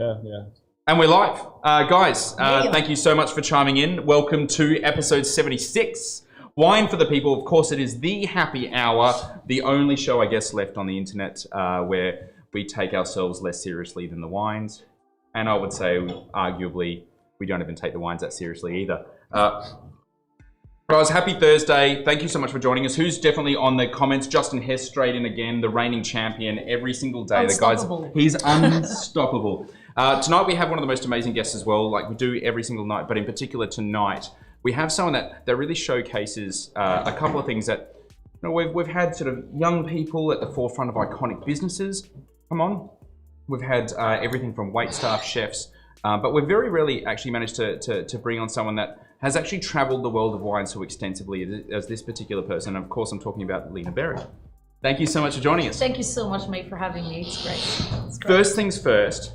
Yeah. And we're live. Guys, thank you so much for chiming in. Welcome to episode 76. Wine for the People. Of course, it is the happy hour, the only show, I guess, left on the internet where we take ourselves less seriously than the wines. And I would say, arguably, we don't even take the wines that seriously either. Guys, happy Thursday. Thank you so much for joining us. Who's definitely on the comments? Justin Hess straight in again, the reigning champion every single day. Unstoppable. He's unstoppable. Tonight we have one of the most amazing guests as well, like we do every single night, but in particular tonight, we have someone that really showcases a couple of things that, you know, we've had sort of young people at the forefront of iconic businesses come on. We've had everything from waitstaff, chefs, but we've very rarely actually managed to bring on someone that has actually traveled the world of wine so extensively as this particular person. And of course, I'm talking about Liinaa Berry. Thank you so much for joining us. Thank you so much, mate, for having me. It's great. It's great. First things first,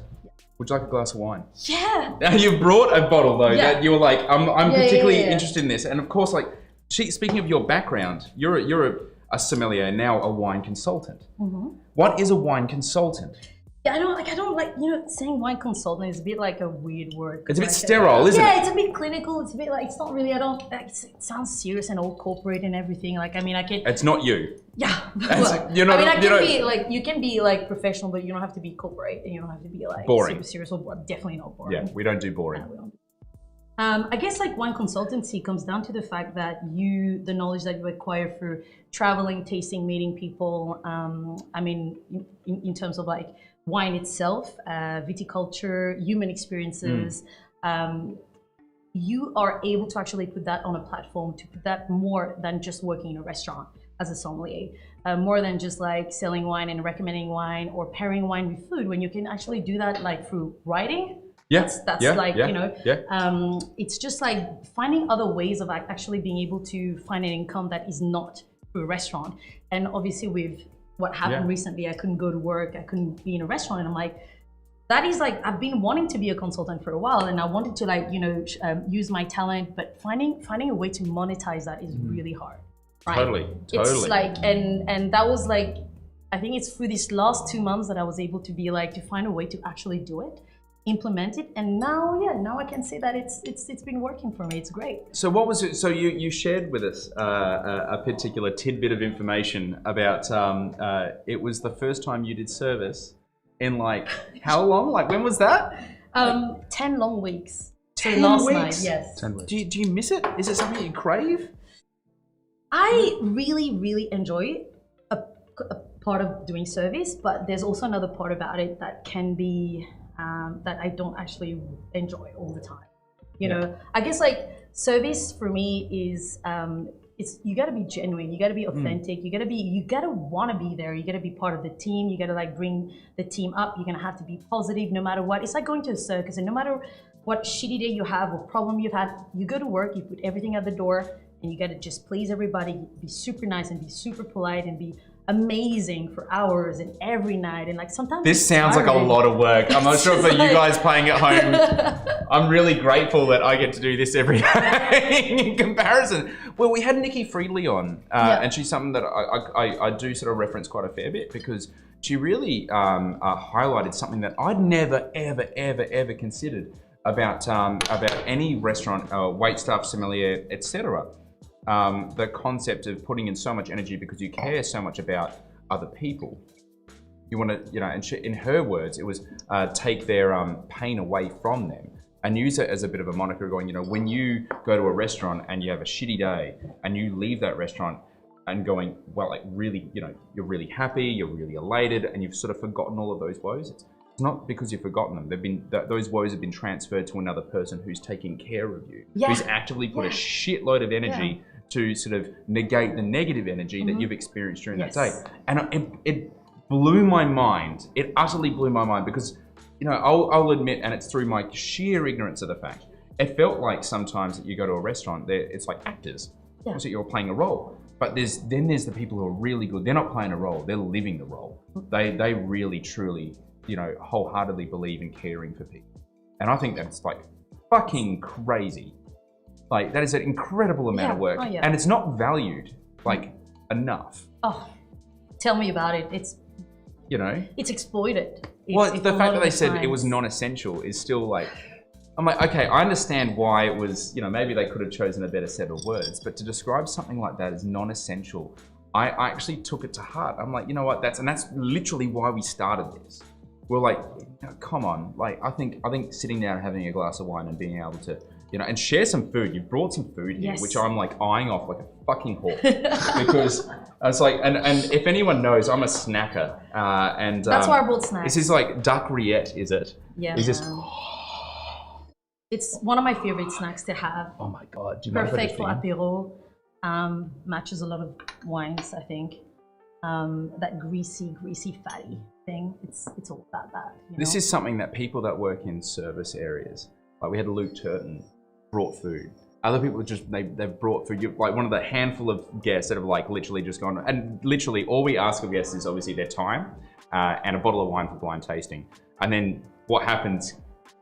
would you like a glass of wine? Yeah. Now you brought a bottle though, that you were like, I'm particularly interested in this. And of course, like, speaking of your background, you're a sommelier, now a wine consultant. Mm-hmm. What is a wine consultant? Yeah, I don't like, saying wine consultant is a bit like a weird word. It's a bit sterile, isn't it? Yeah, it's a bit clinical. It's a bit like, it's not really, it sounds serious and all corporate and everything. Like, I mean, I can... It's not you. Yeah. Well, you can be like professional, but you don't have to be corporate and you don't have to be like boring. Super serious or definitely not boring. Yeah, we don't do boring. No, we don't. I guess like wine consultancy comes down to the fact that the knowledge that you acquire through traveling, tasting, meeting people, I mean, in terms of like wine itself, viticulture, human experiences, you are able to actually put that on a platform, to put that more than just working in a restaurant as a sommelier, more than just like selling wine and recommending wine or pairing wine with food, when you can actually do that like through writing. It's just like finding other ways of actually being able to find an income that is not through a restaurant. And obviously with what happened recently, I couldn't go to work, I couldn't be in a restaurant, and I'm like, that is like, I've been wanting to be a consultant for a while, and I wanted to like, use my talent, but finding a way to monetize that is really hard. Right? Totally. It's like, and that was like, I think it's through these last 2 months that I was able to be like, to find a way to actually do it, implement it, and now I can say that it's been working for me. It's great. So what was it? So you shared with us a particular tidbit of information about it was the first time you did service in like how long? Like when was that? 10 long weeks. 10 last weeks? night, yes. 10 weeks. Do you miss it? Is it something you crave? I really enjoy a part of doing service, but there's also another part about it that can be that I don't actually enjoy all the time. You know, I guess like service for me is it's, you got to be genuine, you got to be authentic, you got to want to be there, you got to be part of the team, you got to like bring the team up, you're gonna have to be positive no matter what. It's like going to a circus, and no matter what shitty day you have or problem you've had, you go to work, you put everything at the door, and you got to just please everybody, be super nice and be super polite and be amazing for hours and every night, and like sometimes this sounds like a lot of work. I'm not sure for you guys playing at home. I'm really grateful that I get to do this every day in comparison. Well, we had Nikki Friedley on, and she's something that I do sort of reference quite a fair bit, because she really highlighted something that I'd never ever considered about any restaurant, waitstaff, sommelier, etc. The concept of putting in so much energy because you care so much about other people. You want to, and in her words, it was take their pain away from them and use it as a bit of a moniker, going, when you go to a restaurant and you have a shitty day and you leave that restaurant and going, well, like really, you're really happy, you're really elated, and you've sort of forgotten all of those woes. It's not because you've forgotten them. They've been those woes have been transferred to another person who's taking care of you, who's actively put a shitload of energy to sort of negate the negative energy that you've experienced during that day. And it blew my mind. It utterly blew my mind, because, I'll admit, and it's through my sheer ignorance of the fact, it felt like sometimes that you go to a restaurant, it's like actors. Yeah. So you're playing a role. But there's the people who are really good. They're not playing a role, they're living the role. They really, truly, wholeheartedly believe in caring for people. And I think that's like fucking crazy. Like, that is an incredible amount of work. And it's not valued like enough. Oh, tell me about it. It's you know? It's exploited. Well, the fact that they said it was non-essential is still like, I'm like, okay, I understand why it was, maybe they could have chosen a better set of words, but to describe something like that as non-essential, I actually took it to heart. I'm like, you know what, that's literally why we started this. We're like, come on, like, I think sitting down and having a glass of wine and being able to, and share some food. You brought some food here, which I'm like eyeing off like a fucking hawk. Because I was like, and if anyone knows, I'm a snacker. And that's why I brought snacks. This is like duck rillette, is it? Yeah. Is this? It's one of my favorite snacks to have. Oh my God. Do you Perfect for apéro. Matches a lot of wines, I think. That greasy, fatty thing. It's all about that. This is something that people that work in service areas, like we had Luke Turton, brought food. Other people they've brought food. Like one of the handful of guests that have like literally just gone, and literally all we ask of guests is obviously their time and a bottle of wine for blind tasting. And then what happens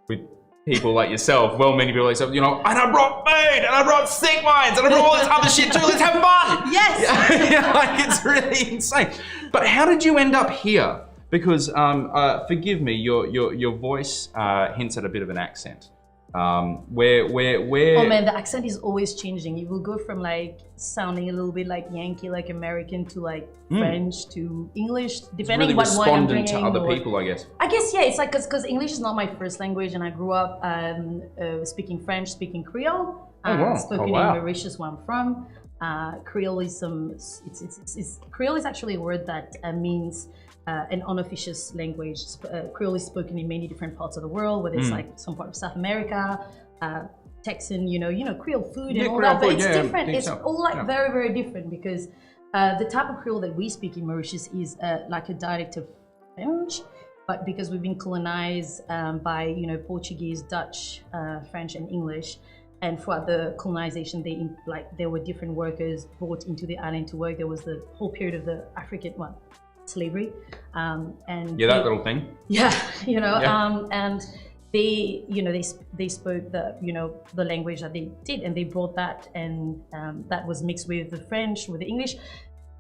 with people like yourself, well-meaning people like yourself, and I brought food, and I brought sick wines, and I brought all this other shit too, let's have fun! Yes! Like, it's really insane. But how did you end up here? Because, forgive me, your voice hints at a bit of an accent. Where Oh man, the accent is always changing. You will go from like sounding a little bit like Yankee, like American, to like French to English, depending really what wine I'm responding drinking. to other people, I guess. Yeah, it's like because English is not my first language, and I grew up speaking French, speaking Creole, spoken in Mauritius, where I'm from. Creole is Creole is actually a word that means an unofficial language. Creole is spoken in many different parts of the world, whether it's like some part of South America, Texan, Creole food and all that. But it's different. It's all like very, very different because the type of Creole that we speak in Mauritius is like a dialect of French, but because we've been colonized by Portuguese, Dutch, French, and English. And throughout the colonization, there were different workers brought into the island to work. There was the whole period of the African slavery, and that little thing. Yeah, and they spoke the language that they did, and they brought that, and that was mixed with the French, with the English.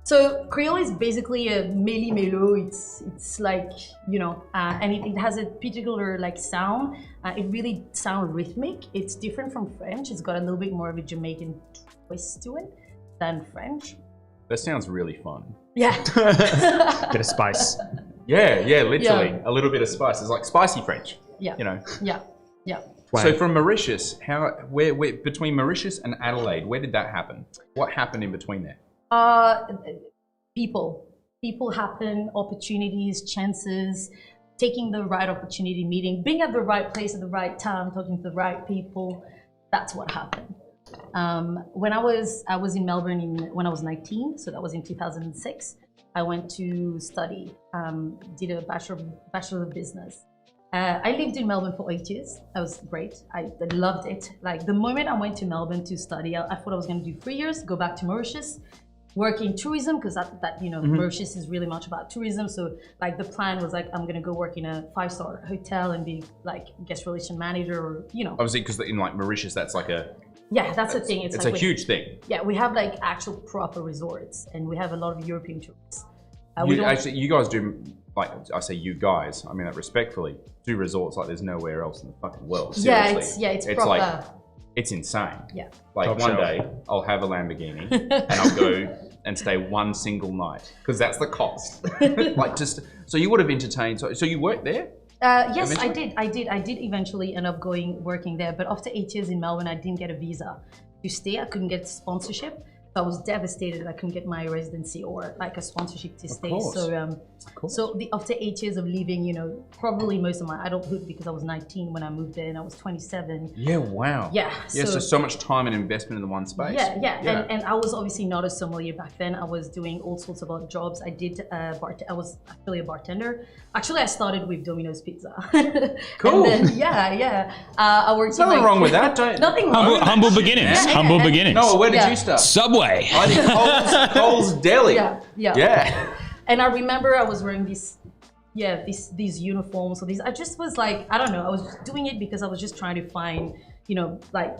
So Creole is basically a meli-melo. It's like, and it has a particular like sound. It really sounds rhythmic. It's different from French. It's got a little bit more of a Jamaican twist to it than French. That sounds really fun. Yeah. Bit of spice. Yeah, literally. A little bit of spice. It's like spicy French. Yeah. Yeah. So from Mauritius, where between Mauritius and Adelaide, where did that happen? What happened in between there? People happen, opportunities, chances, taking the right opportunity, being at the right place at the right time, talking to the right people. That's what happened. When I was in Melbourne when I was 19, so that was in 2006. I went to study, did a bachelor of business. I lived in Melbourne for 8 years. That was great. I loved it. Like the moment I went to Melbourne to study, I thought I was going to do 3 years, go back to Mauritius, work in tourism, because Mauritius is really much about tourism. So like the plan was like, I'm going to go work in a 5-star hotel and be like guest relation manager, or Obviously, because in like Mauritius, that's like that's a thing. It's like a huge thing. Yeah, we have like actual proper resorts, and we have a lot of European tourists. You guys do, like, I say you guys, I mean that respectfully, do resorts like there's nowhere else in the fucking world. Seriously. It's proper. Like, it's insane. Yeah. Like Top one shelf. day I'll have a Lamborghini and I'll go and stay one single night, because that's the cost. Like so you would have entertained, so you worked there? Yes, eventually? I did eventually end up working there, but after 8 years in Melbourne, I didn't get a visa to stay. I couldn't get sponsorship. I was devastated. I couldn't get my residency or like a sponsorship to stay. So after 8 years of living, probably most of my adulthood, because I was 19 when I moved there and I was 27. Yeah, wow. Yeah. So much time and investment in the one space. Yeah. And I was obviously not a sommelier back then. I was doing all sorts of other jobs. I did I was actually a bartender. Actually, I started with Domino's Pizza. Cool. And then, I worked. There's nothing wrong with that. Nothing wrong. Humble beginnings. Humble beginnings. No, where did you start? Subway. I did Cole's Deli. Yeah. And I remember I was wearing these uniforms. So I just was like, I don't know. I was just doing it because I was just trying to find, like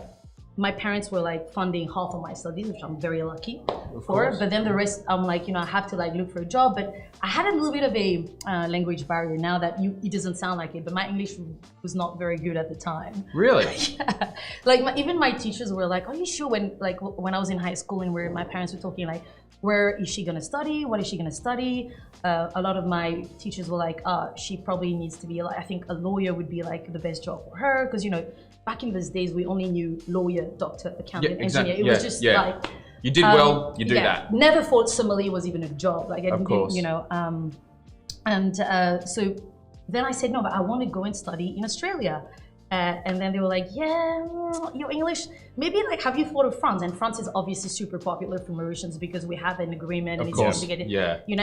my parents were like funding half of my studies, which I'm very lucky for. course. But then the rest, I'm like, I have to like look for a job. But I had a little bit of a language barrier now that it doesn't sound like it, but my English was not very good at the time. Really? Yeah. Like even my teachers were like, are you sure when I was in high school and where my parents were talking like, where is she going to study? What is she going to study? A lot of my teachers were like, she probably needs to be like, I think a lawyer would be like the best job for her. Because, back in those days, we only knew lawyer, doctor, accountant, engineer. It was just like... You did well, you do that. Never thought sommelier was even a job. Like I didn't think, so then I said, no, but I want to go and study in Australia. And then they were like, yeah, your English, maybe like, have you thought of France? And France is obviously super popular for Mauritians because we have an agreement and it's easy to get it,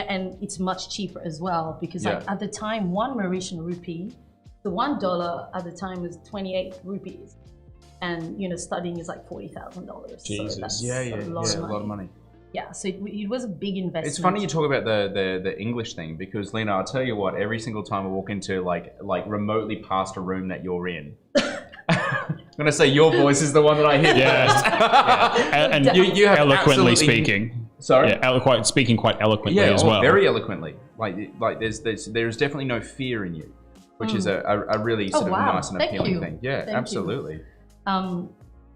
and it's much cheaper as well because like at the time, 1 Mauritian rupee, the $1 at the time was 28 rupees. And, studying is like $40,000. Jesus. So that's a lot of money. Yeah, so it was a big investment. It's funny you talk about the English thing because Liinaa, I'll tell you what, every single time I walk into like remotely past a room that you're in, I'm gonna say your voice is the one that I hear. Yeah, and you have eloquently speaking. Sorry, speaking quite eloquently as well. Very eloquently. Like there's definitely no fear in you, which is a really sort of nice and appealing thing. Yeah, absolutely.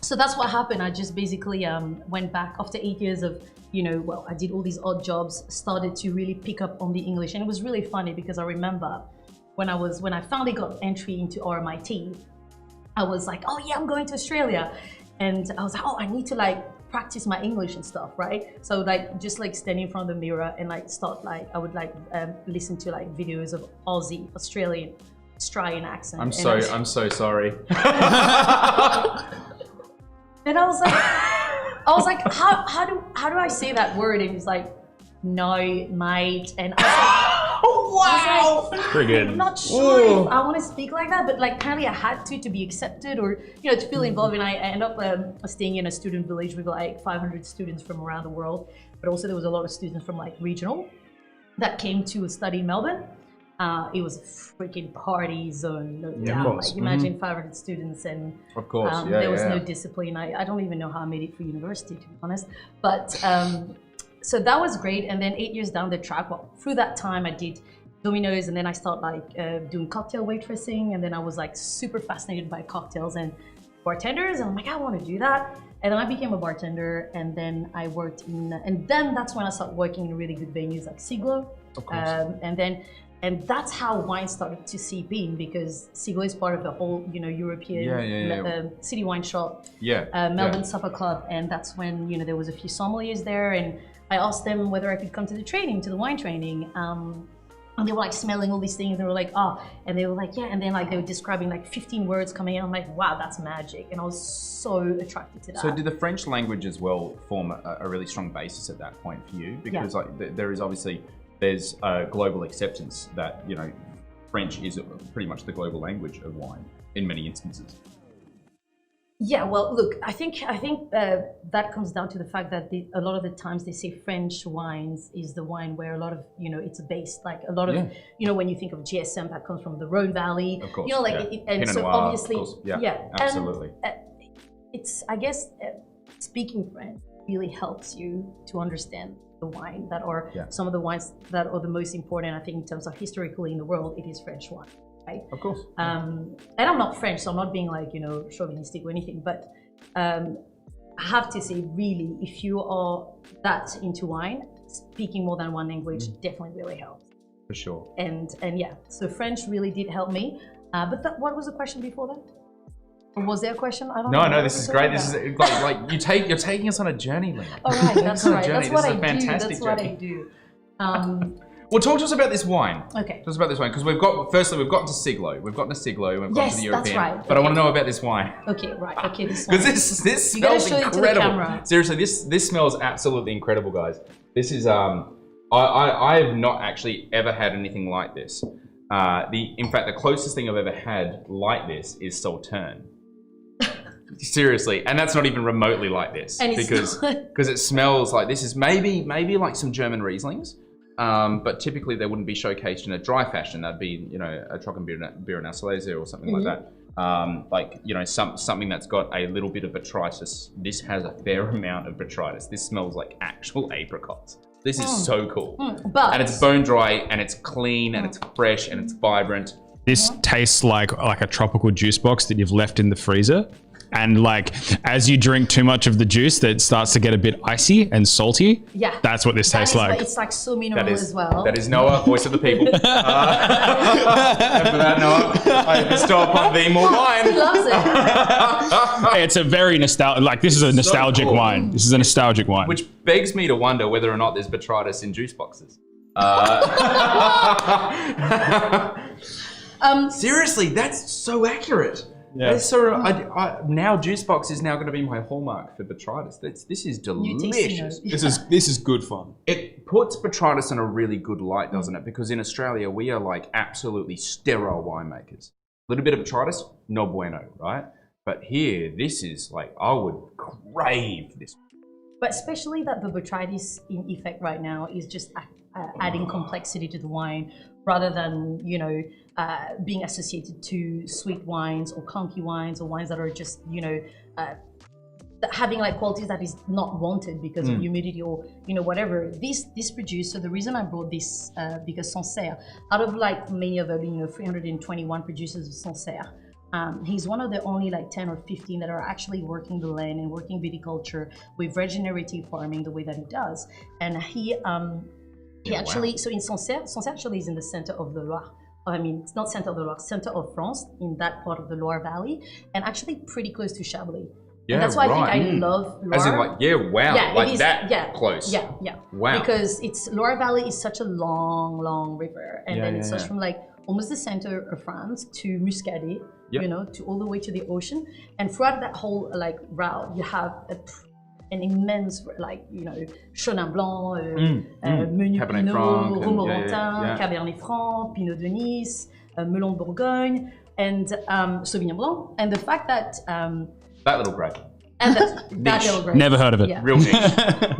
So that's what happened. I just basically went back after 8 years of, I did all these odd jobs, started to really pick up on the English. And it was really funny because I remember when I finally got entry into RMIT, I was like, oh yeah, I'm going to Australia. And I was like, oh, I need to like practice my English and stuff, right? So like just like standing in front of the mirror and like I would like listen to like videos of Aussie, Australian, accent. I'm so sorry. And I was like, how do I say that word? And he's like, no, mate. And I was like, pretty good. I'm not sure if I want to speak like that, but like apparently I had to be accepted or to feel involved. And I ended up staying in a student village with like 500 students from around the world, but also there was a lot of students from like regional that came to study in Melbourne. It was a freaking party zone, no doubt. Like imagine 500 students and of course, there was no discipline. I don't even know how I made it for university, to be honest. But so that was great. And then 8 years down the track, through that time I did Domino's and then I started like doing cocktail waitressing. And then I was like super fascinated by cocktails and bartenders. And I'm like, I want to do that. And then I became a bartender and then I worked and then that's when I started working in really good venues like Siglo. Of course. And that's how wine started to seep in because Siglo is part of the whole, European city wine shop, Melbourne Supper Club. And that's when, there was a few sommeliers there. And I asked them whether I could come to the wine training. And they were like smelling all these things. They were like, and they were like, yeah. And then like they were describing like 15 words coming in. I'm like, wow, that's magic. And I was so attracted to that. So did the French language as well form a really strong basis at that point for you? Because like there is obviously... There's a global acceptance that, French is pretty much the global language of wine in many instances. Yeah, well, look, I think that comes down to the fact that a lot of the times they say French wines is the wine where a lot of, it's based, like a lot of, when you think of GSM, that comes from the Rhone Valley. Of course, and Pinot so Noir, obviously, of course. Absolutely. It's, I guess, speaking French really helps you to understand the wine that are some of the wines that are the most important. I think in terms of historically in the world, it is French wine, right? Of course. And I'm not French, so I'm not being like, chauvinistic or anything, but I have to say, really, if you are that into wine, speaking more than one language definitely really helps. For sure. And yeah, so French really did help me. But what was the question before that? Or was there a question? I don't know. No, this is great. This is like you're taking us on a journey, Liinaa. All right, that's right. That's what I do. That's what I do. Well, talk to us about this wine. Okay. Talk us about this wine because we've gotten to Siglo. We've gotten to the European. That's right. But I want to know about this wine. Okay, right. Okay, this wine. Because this smells incredible. Seriously, this smells absolutely incredible, guys. This is I have not actually ever had anything like this. In fact, the closest thing I've ever had like this is Sauterne. Seriously, and that's not even remotely like this because it smells like this is maybe like some German Rieslings, but typically they wouldn't be showcased in a dry fashion. That'd be a Trockenbeer Auslese or something like that. like, you know, something that's got a little bit of botrytis. This has a fair amount of botrytis. This smells like actual apricots. This is so cool. And it's bone dry, and it's clean, and it's fresh, and it's vibrant. This tastes like a tropical juice box that you've left in the freezer. And like, as you drink too much of the juice, that starts to get a bit icy and salty. Yeah. That's what this tastes like. It's like so mineral as well. That is Noah, voice of the people. And for that, Noah, I bestow upon thee more wine. He loves it. It's a very nostalgic, like this is a nostalgic cool. wine. This is a nostalgic wine. Which begs me to wonder whether or not there's botrytis in juice boxes. Seriously, that's so accurate. Yeah. That's so, now juice box is now going to be my hallmark for botrytis. This is delicious. This is good fun. It puts botrytis in a really good light, doesn't it? Because in Australia, we are like absolutely sterile winemakers. A little bit of botrytis, no bueno, right? But here, this is like, I would crave this. But especially that the botrytis in effect right now is just adding complexity to the wine rather than, you know, being associated to sweet wines or clunky wines or wines that are just, you know, having like qualities that is not wanted because of humidity or, you know, whatever. This producer, the reason I brought this, because Sancerre, out of like many of the, you know, 321 producers of Sancerre, he's one of the only like 10 or 15 that are actually working the land and working viticulture with regenerative farming the way that he does. And he actually, so in Sancerre actually is in the center of the Loire. I mean, it's not center of the Loire, center of France, in that part of the Loire Valley, and actually pretty close to Chablis. Yeah, and that's why I think I love Loire. As in like, wow, like that close. Yeah. Wow. Because Loire Valley is such a long river, and then it starts from like almost the center of France to Muscadet, you know, to all the way to the ocean. And throughout that whole like route, you have an immense, like, you know, Chenin Blanc, Meunier Pinot, Romorantin, Cabernet Franc, Pinot de Nice, Melon de Bourgogne, and Sauvignon Blanc. And the fact that that little grape. And that little grape. Never heard of it. Yeah. Real niche.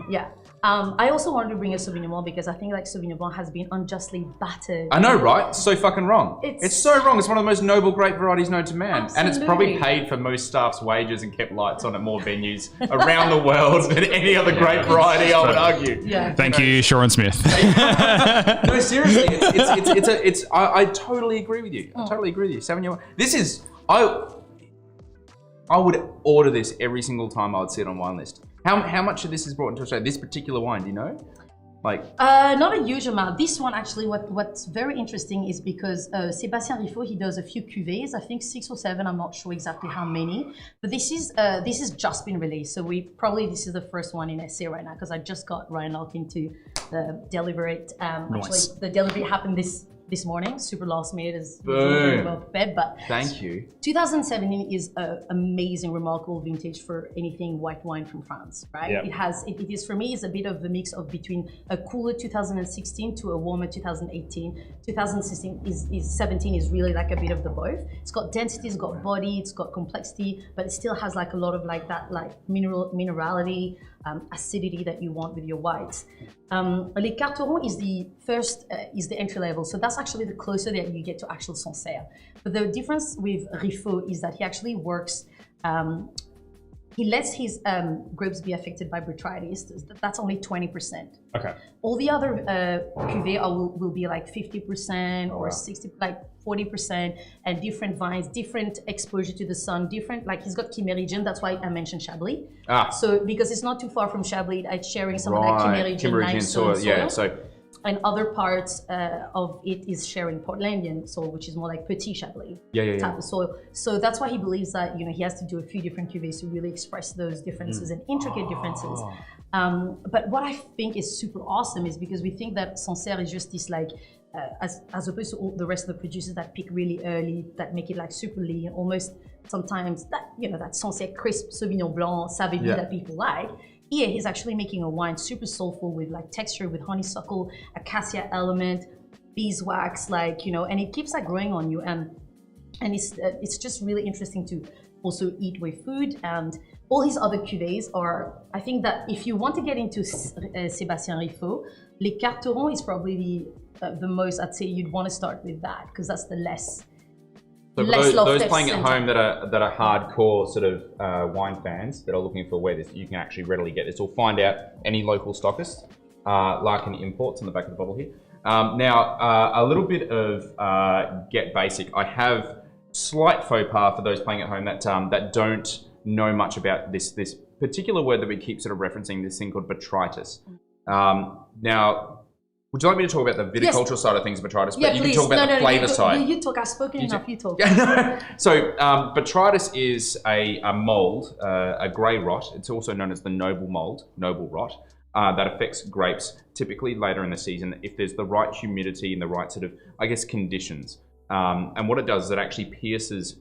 Yeah. I also wanted to bring a Sauvignon Blanc because I think like Sauvignon Blanc has been unjustly battered. I know, right? It's so fucking wrong. It's so wrong. It's one of the most noble grape varieties known to man. Absolutely. And it's probably paid for most staff's wages and kept lights on at more venues around the world than any other grape variety, I would argue. Yeah. Thank you, Sharon Smith. No, seriously, I totally agree with you. I totally agree with you. Sauvignon. This is, I would order this every single time I would see it on wine list. How much of this is brought into Australia? This particular wine, do you know? Like, not a huge amount. This one actually, what's very interesting is because Sébastien Riffaut, he does a few cuvées, I think 6 or 7. I'm not sure exactly how many, but this is just been released. So this is the first one in SA right now because I just got Ryan Larkin to deliver it. Nice. Actually, the delivery happened this morning, super last minute as Boom. well prepared, but thank you. 2017 is an amazing, remarkable vintage for anything white wine from France, right? Yep. It is, for me, it's a bit of the mix of between a cooler 2016 to a warmer 2018. 2017 is really like a bit of the both. It's got density, it's got body, it's got complexity, but it still has like a lot of like that like minerality, acidity that you want with your whites. Les Carterons is the first, is the entry level. So that's actually the closer that you get to actual Sancerre. But the difference with Riffaut is that he actually works, he lets his grapes be affected by botrytis. That's only 20%. Okay. All the other cuvées will be like 50% or 60, like 40%, and different vines, different exposure to the sun, different, like he's got Chimérigen, that's why I mentioned Chablis. So because it's not too far from Chablis, it's sharing some of that Chimérigen limestone soil. And other parts of it is sharing Portlandian soil, which is more like Petit Chablis type of soil. So that's why he believes that, you know, he has to do a few different cuvées to really express those differences and intricate differences. But what I think is super awesome is because we think that Sancerre is just this like, as opposed to all the rest of the producers that pick really early, that make it like super lean, almost sometimes that, you know, that Sancerre crisp Sauvignon Blanc, Savigny that people like. Here, he's actually making a wine super soulful with like texture, with honeysuckle, acacia element, beeswax, like, you know, and it keeps like growing on you. And it's just really interesting to also eat with food. And all his other cuvées are, I think that if you want to get into Sébastien Riffaut, Les Carterons is probably the most, I'd say you'd want to start with that because that's the less So for less those lofted playing at center. home that are hardcore sort of wine fans that are looking for where this, you can actually readily get this, or find out any local stockist, Larkin Imports on the back of the bottle here. Now, a little bit of Get Basic. I have slight faux pas for those playing at home that don't know much about this particular word that we keep sort of referencing, this thing called botrytis. Now, would you like me to talk about the viticultural side of things, botrytis? Yeah, but you please. can talk about the flavour you, side. You talk. I've spoken enough. You talk. So, botrytis is a mold, a grey rot. It's also known as the noble mold, noble rot, that affects grapes typically later in the season if there's the right humidity and the right sort of, I guess, conditions. And what it does is it actually pierces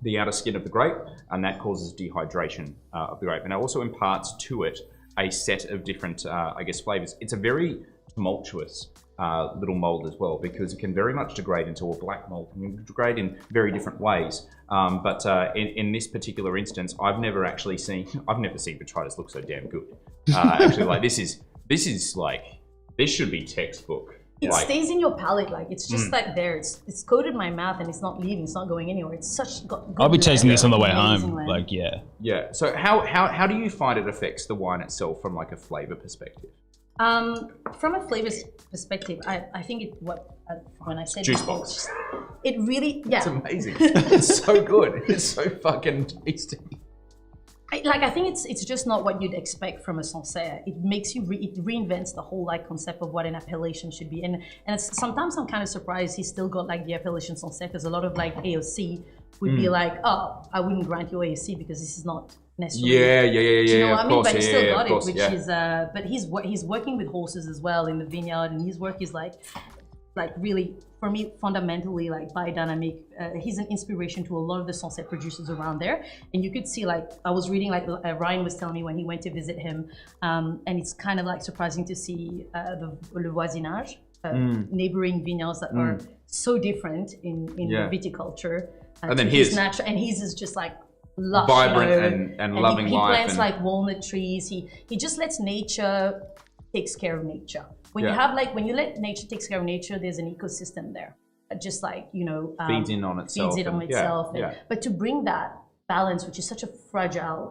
the outer skin of the grape, and that causes dehydration of the grape. And it also imparts to it a set of different, I guess, flavours. It's a very tumultuous little mold as well, because it can very much degrade into a black mold. It can degrade in very different ways. But in this particular instance, I've never seen botrytis look so damn good. Actually, like this is like, this should be textbook. It Like, stays in your palate, like it's just like there. It's coated my mouth and it's not leaving. It's not going anywhere. It's such good. I'll be tasting this on the way amazing home. land. Like, yeah. yeah. So how do you find it affects the wine itself from like a flavour perspective? From a flavors perspective, I think when I said Juice before, box. it really It's amazing. It's so good. It's so fucking tasty. I think it's just not what you'd expect from a Sancerre. It makes you it reinvents the whole like concept of what an appellation should be, and sometimes I'm kind of surprised he's still got like the appellation Sancerre, because a lot of like AOC would be like, oh, I wouldn't grant you AOC because this is not necessarily. Yeah. Do you know what I mean? But he still got of course, it, which is but he's working with horses as well in the vineyard, and his work is like really, for me, fundamentally like biodynamic. He's an inspiration to a lot of the Sancerre producers around there, and you could see, like, I was reading, like Ryan was telling me when he went to visit him, and it's kind of like surprising to see le voisinage, neighboring vineyards that are so different in the viticulture, and then his natural, and his is just like lush, vibrant and loving he life. He plants and like walnut trees. He just lets nature takes care of nature. When you have when you let nature takes care of nature, there's an ecosystem there. Just like, feeds in on itself. But to bring that balance, which is such a fragile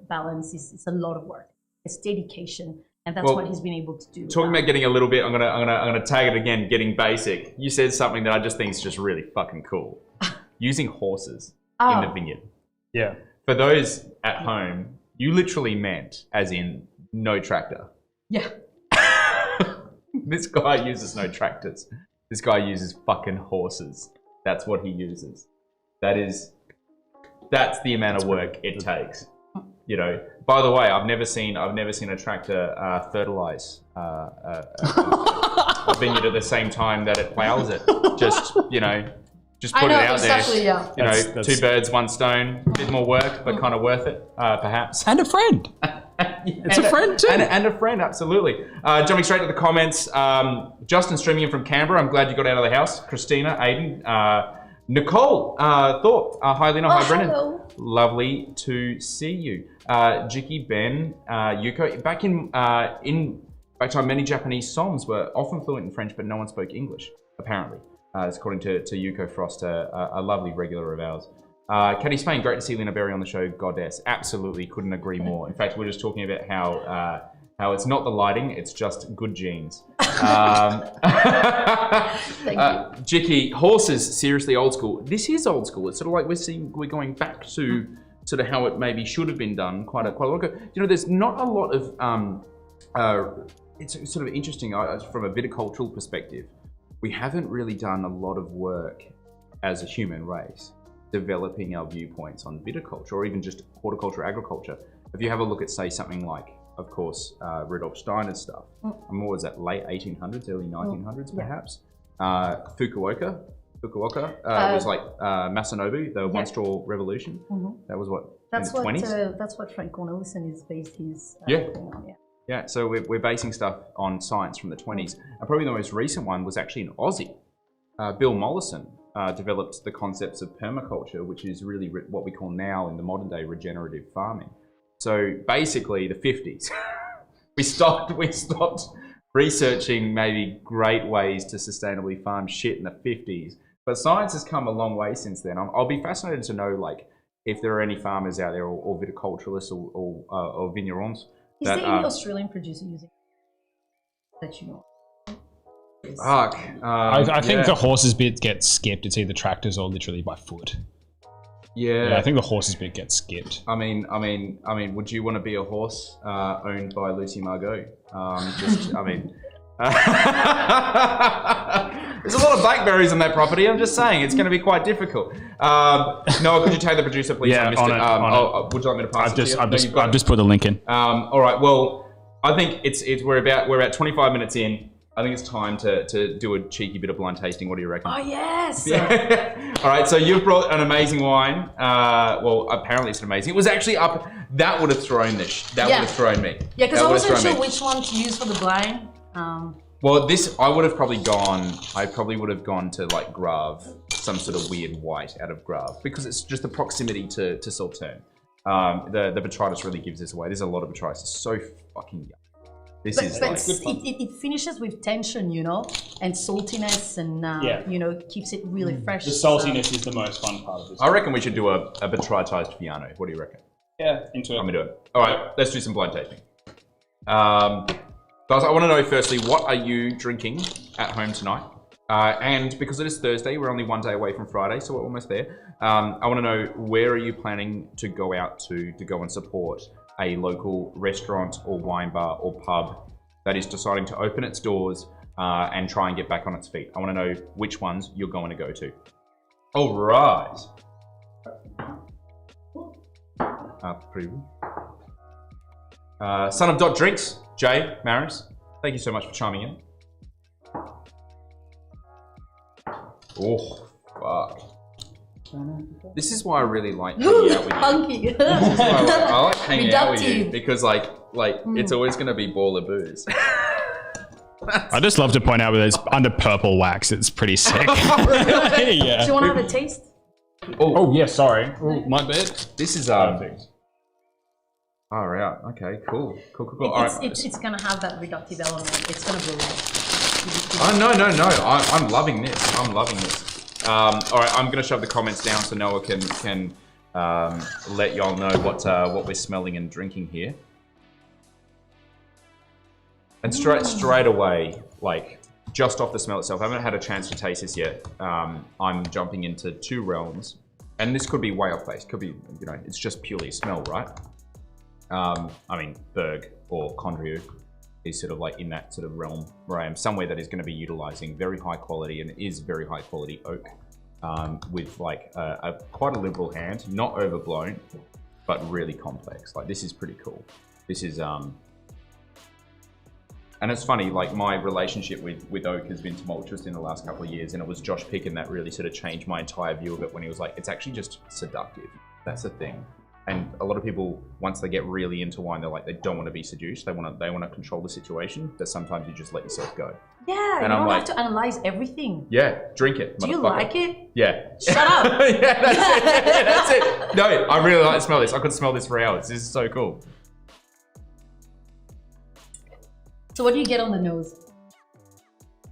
balance, it's a lot of work. It's dedication, and that's what he's been able to do. Talking about getting a little bit, I'm gonna tag it again. Getting basic. You said something that I just think is just really fucking cool. Using horses in the vineyard. Yeah. For those at home, you literally meant as in no tractor. Yeah. This guy uses no tractors. This guy uses fucking horses. That's what he uses. That's the amount of work it takes. By the way, I've never seen a tractor fertilize a vineyard at the same time that it plows it. Just put it out exactly, there. Yeah. That's two birds, one stone. A bit more work, but kind of worth it, perhaps. And a friend. It's a friend too. And a friend, absolutely. Jumping straight to the comments. Justin streaming in from Canberra. I'm glad you got out of the house. Christina, Aiden, Nicole Thorpe. Hi, Liinaa. Hi, Brendan. Hello. Lovely to see you. Jiki, Ben, Yuko. Back time, many Japanese songs were often fluent in French, but no one spoke English, apparently. It's according to Yuko Frost, a lovely regular of ours. Caddy Spain, great to see Liinaa Berry on the show. Goddess, absolutely, couldn't agree more. In fact, we're just talking about how it's not the lighting, it's just good genes. Thank you. Jiki, horses, seriously old school. This is old school. It's sort of like we're going back to sort of how it maybe should have been done quite a while ago. There's not a lot of. It's sort of interesting from a viticultural perspective. We haven't really done a lot of work as a human race developing our viewpoints on viticulture or even just horticulture, agriculture. If you have a look at, say, something like, of course, Rudolf Steiner's stuff, what was that, late 1800s, early 1900s, perhaps? Fukuoka was like Masanobu, the one-straw revolution. That was what, That's in the 20s? That's what Frank Cornelissen is based his thing on, yeah. Yeah, so we're basing stuff on science from the 20s. And probably the most recent one was actually an Aussie. Bill Mollison developed the concepts of permaculture, which is really what we call now in the modern day regenerative farming. So basically the 50s, we stopped researching maybe great ways to sustainably farm shit in the 50s. But science has come a long way since then. I'll be fascinated to know, like, if there are any farmers out there or viticulturists or vignerons. Is there any Australian producer using that you know? Fuck. I think the horses bit gets skipped. It's either tractors or literally by foot. Yeah, I think the horses bit gets skipped. I mean, would you want to be a horse owned by Lucy Margot? There's a lot of blackberries on that property. I'm just saying, it's going to be quite difficult. Noah, could you tag the producer, please? Yeah, I missed on it. it. Would you like me to pass it to you? I've just put the link in. All right. Well, I think we're about 25 minutes in. I think it's time to do a cheeky bit of blind tasting. What do you reckon? Oh, yes. All right. So you've brought an amazing wine. Well, apparently it's amazing. It was actually up. That would have thrown this. That would have thrown me. Yeah, because I wasn't sure which one to use for the blind. Well, I would have probably gone. I probably would have gone to like Grave, some sort of weird white out of Grave, because it's just the proximity to Sauterne. The botrytis really gives this away. There's a lot of botrytis. It's so fucking young. But it finishes with tension, you know, and saltiness, and you know, keeps it really fresh. The saltiness is the most fun part of this. I reckon we should do a botrytized Fiano. What do you reckon? Yeah, into it. I'm gonna do it. All right, let's do some blind tasting. Guys, I want to know firstly, what are you drinking at home tonight? And because it is Thursday, we're only one day away from Friday, so we're almost there. I want to know, where are you planning to go out to go and support a local restaurant or wine bar or pub that is deciding to open its doors and try and get back on its feet? I want to know which ones you're going to go to. All right. Son of Dot Drinks, Jay Maris, thank you so much for chiming in. Oh, fuck. This is why I really like hanging out with you. Funky. I like hanging out with you because like it's always going to be baller booze. I just love to point out that it's under purple wax. It's pretty sick. Really? Yeah. Do you want to have a taste? Oh yeah, sorry. Oh, my bad. This is perfect. Oh, right. Okay, cool. It's gonna have that reductive element. It's gonna blow up. Oh no! I'm loving this. I'm loving this. All right, I'm gonna shove the comments down so Noah can let y'all know what we're smelling and drinking here. And straight away, like just off the smell itself, I haven't had a chance to taste this yet. I'm jumping into two realms, and this could be way off base. Could be, you know, it's just purely smell, right? I mean, Berg or Convive is sort of like in that sort of realm where I am, somewhere that is going to be utilizing very high quality and is very high quality oak with like quite a liberal hand, not overblown, but really complex. Like this is pretty cool. This is and it's funny, like my relationship with oak has been tumultuous in the last couple of years, and it was Josh Picken that really sort of changed my entire view of it when he was like, it's actually just seductive. That's the thing. And a lot of people, once they get really into wine, they're like, they don't want to be seduced. They want to control the situation. But sometimes you just let yourself go. Yeah, and you don't have to analyze everything. Yeah, drink it. Do you like it? Yeah. Shut up. Yeah, that's it. No, I really like to smell this. I could smell this for hours. This is so cool. So what do you get on the nose?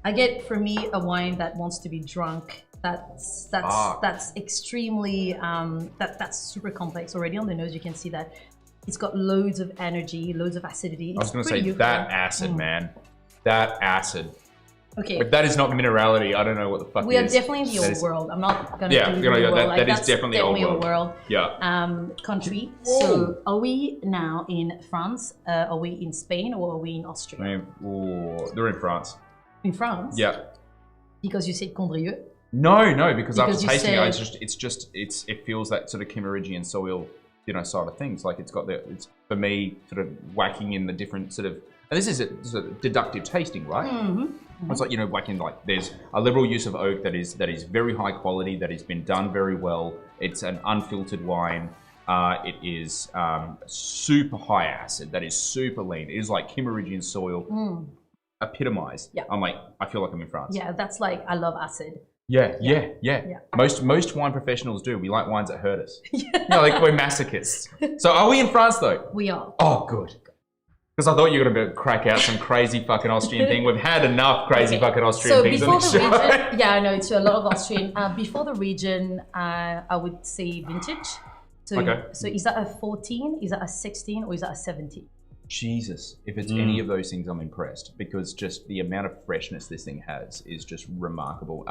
I get, for me, a wine that wants to be drunk. That's extremely that's super complex. Already on the nose, you can see that it's got loads of energy, loads of acidity. I was going to say that acid, man. That acid. Okay. If that is not minerality, I don't know what the fuck we it is. are definitely in the old world. I'm not going to do the world. Like, that is definitely old world. Yeah. Country. Whoa. So are we now in France? Are we in Spain, or are we in Austria? They're in France. In France? Yeah. Because you said Condrieu. No, because after tasting it, it feels that sort of Kimmeridgian soil, you know, side of things. Like it's for me sort of whacking in the different sort of, and this is a sort of deductive tasting, right? Mm-hmm. It's like, you know, whacking, like there's a liberal use of oak that is very high quality, that has been done very well. It's an unfiltered wine. It is super high acid. That is super lean. It is like Kimmeridgian soil epitomized. Yeah. I'm like, I feel like I'm in France. Yeah, that's like, I love acid. Yeah. Most wine professionals do. We like wines that hurt us. Yeah. You know, like we're masochists. So are we in France though? We are. Oh, good. Because I thought you were going to crack out some crazy fucking Austrian thing. We've had enough crazy fucking Austrian things on this show. Yeah, I know, it's a lot of Austrian. Before the region, I would say vintage. So is that a 14, is that a 16, or is that a 17? Jesus, if it's any of those things, I'm impressed, because just the amount of freshness this thing has is just remarkable.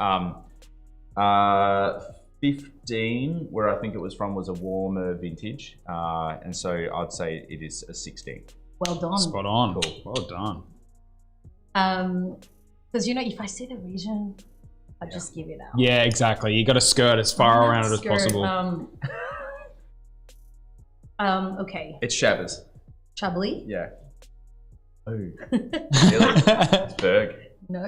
15, where I think it was from, was a warmer vintage, and so I'd say it is a 16. Well done. Spot on. Cool. Well done. Because if I say the region, I just give it out. Yeah, exactly. You got to skirt as far around it as possible. Okay. It's Chablis. Chablis? Yeah. Oh. Really? It's Berg. No.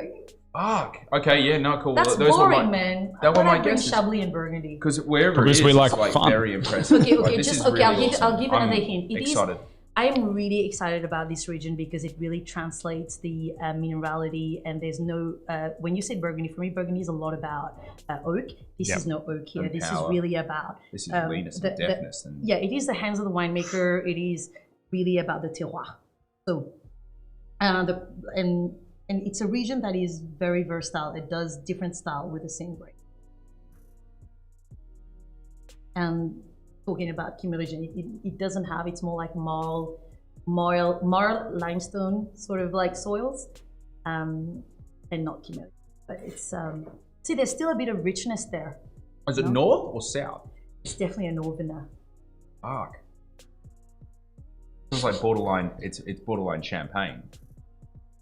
Fuck. Okay, yeah, no, cool. That's Those boring, man. That one, my guess. Chablis and Burgundy. Because wherever because it is, we like it's like fun. very impressive. Okay, like, just okay. Really I'll give another I'm hint. Excited. I am really excited about this region because it really translates the minerality, and there's no. When you say Burgundy, for me, Burgundy is a lot about oak. This is no oak here. This is really about. This is leanness and deftness. Yeah, it is the hands of the winemaker. It is really about the terroir. So, and it's a region that is very versatile. It does different style with the same grape. And talking about Khmer region, it doesn't have. It's more like marl limestone sort of like soils, and not Khmer. But it's see, there's still a bit of richness there. Is it north or south? It's definitely a northerner. Fuck. It's like borderline. It's borderline champagne.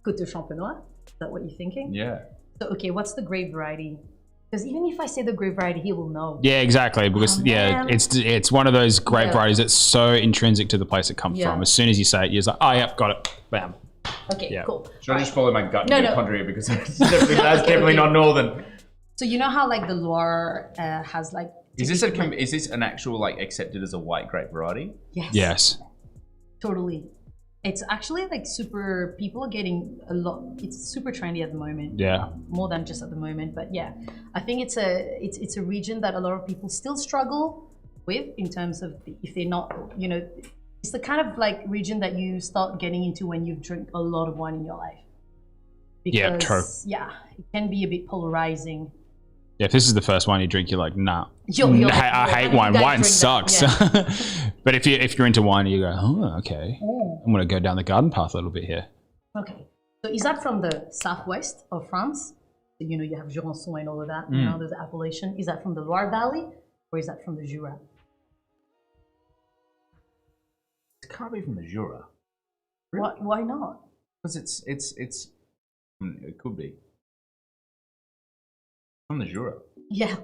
Côte de Champenois? Is that what you're thinking? Yeah. So okay, what's the grape variety? Because even if I say the grape variety, he will know. Yeah, exactly. Because it's one of those grape varieties that's so intrinsic to the place it comes from. As soon as you say it, you're like, oh yeah, got it. Bam. Okay, cool. Should I just follow my gut and mitochondria because that's definitely not northern. So you know how like the Loire has like. Is this an actual like accepted as a white grape variety? Yes. Yes. Totally. It's actually like super, people are getting a lot, it's super trendy at the moment. Yeah. More than just at the moment, but yeah. I think it's a region that a lot of people still struggle with in terms of if they're not, it's the kind of like region that you start getting into when you've drank a lot of wine in your life. Because, it can be a bit polarizing. Yeah, if this is the first wine you drink, you're like, nah. I hate wine. Wine sucks. But if you're into wine, you go, oh, okay. I'm going to go down the garden path a little bit here. Okay. So is that from the southwest of France? So, you have Jurançon and all of that, there's appellation. Is that from the Loire Valley or is that from the Jura? It can't be from the Jura. Really? Why not? Because it could be. From the Jura. Yeah.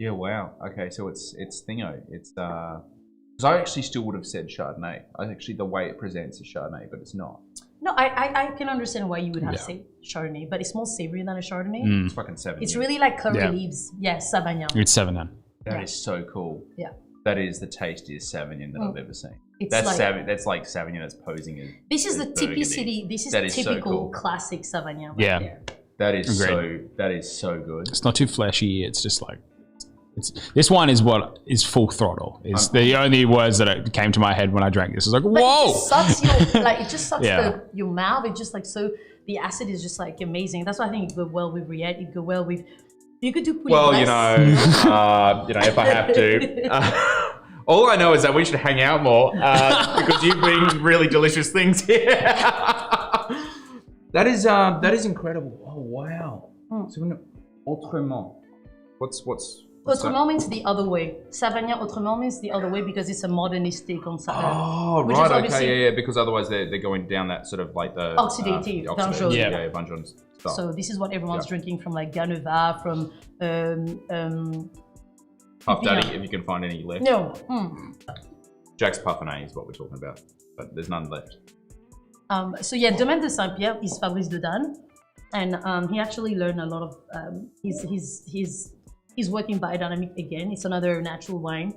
Yeah, wow. Okay, so it's thingo. It's because I actually still would have said Chardonnay. The way it presents is Chardonnay, but it's not. No, I can understand why you would have said Chardonnay, but it's more savory than a Chardonnay. It's fucking Sauvignon. It's really like curry leaves. Yeah, Sauvignon. It's Sauvignon. That is so cool. Yeah. That is the tastiest Sauvignon that I've ever seen. That's like Sauvignon that's posing as. This is the typicity. This is typical classic Sauvignon. Right there. That is so good. It's not too fleshy. It's just like this wine is what is full throttle. It's the only words that came to my head when I drank this. It's like, whoa! It just sucks your mouth. It's just like so. The acid is just like amazing. That's why I think it go well with Riette. It go well with. You could do. Well, if I have to. All I know is that we should hang out more because you bring really delicious things here. That is incredible. Oh wow. Autrement. What's Autrement means the other way. Savagnin autrement means the other way because it's a modernist take on Savagnin. Oh right, okay, yeah. Because otherwise they're going down that sort of like the oxidative, vin jaune. Vin jaune style. So this is what everyone's drinking from like Ganeva, from Puff Daddy, if you can find any left. No. Jack's Parfumé is what we're talking about, but there's none left. So yeah, Domaine de Saint-Pierre is Fabrice Dedanne, and he actually learned a lot of he's working biodynamic again. It's another natural wine,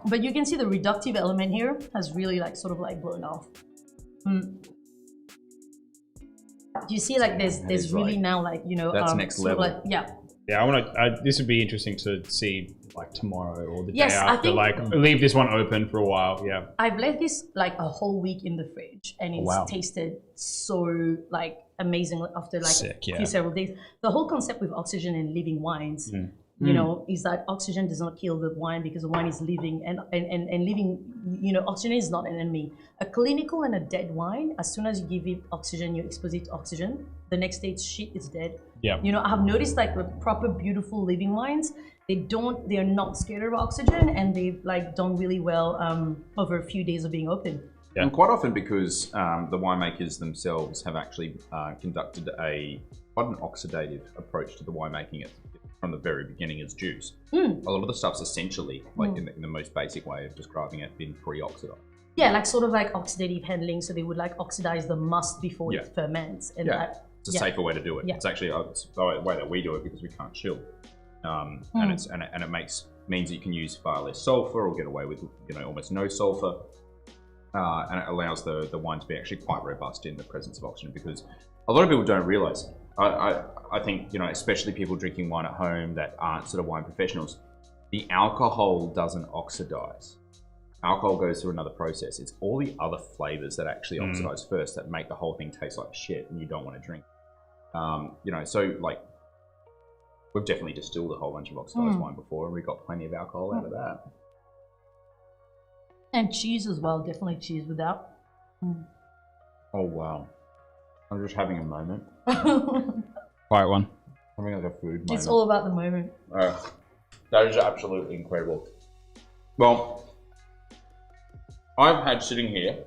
but you can see the reductive element here has really like sort of like blown off. You see, like there's really now like that's next level. Like, Yeah, I want to. This would be interesting to see like tomorrow or the Yes, day I after. think- Like leave this one open for a while. Yeah. I've left this like a whole week in the fridge, and it's wow. tasted so like amazing after like Sick, yeah. several days. The whole concept with oxygen and living wines, you know, is that oxygen does not kill the wine because the wine is living, and living, you know, oxygen is not an enemy. A clinical and a dead wine, as soon as you give it oxygen, you expose it to oxygen, the next day it's shit, it's dead. Yeah. You know, I have noticed like the proper beautiful living wines, they're not scared of oxygen, and they've like done really well over a few days of being open. Yeah. And quite often because the winemakers themselves have actually conducted quite an oxidative approach to the winemaking from the very beginning as juice. A lot of the stuff's essentially, like in the most basic way of describing it, been pre-oxidized. Yeah, like sort of like oxidative handling, so they would like oxidize the must before it ferments. And it's a safer way to do it. Yeah. It's actually it's the way that we do it because we can't chill, and it means that you can use far less sulfur or get away with almost no sulfur, and it allows the wine to be actually quite robust in the presence of oxygen, because a lot of people don't realize. I think especially people drinking wine at home that aren't sort of wine professionals, the alcohol doesn't oxidize. Alcohol goes through another process. It's all the other flavors that actually oxidize first that make the whole thing taste like shit and you don't want to drink. So like we've definitely distilled a whole bunch of oxidized wine before, and we got plenty of alcohol out of that. And cheese as well, definitely cheese without. Oh wow. I'm just having a moment. Quiet one. Having like a food moment. It's all about the moment. That is absolutely incredible. Well, I've had sitting here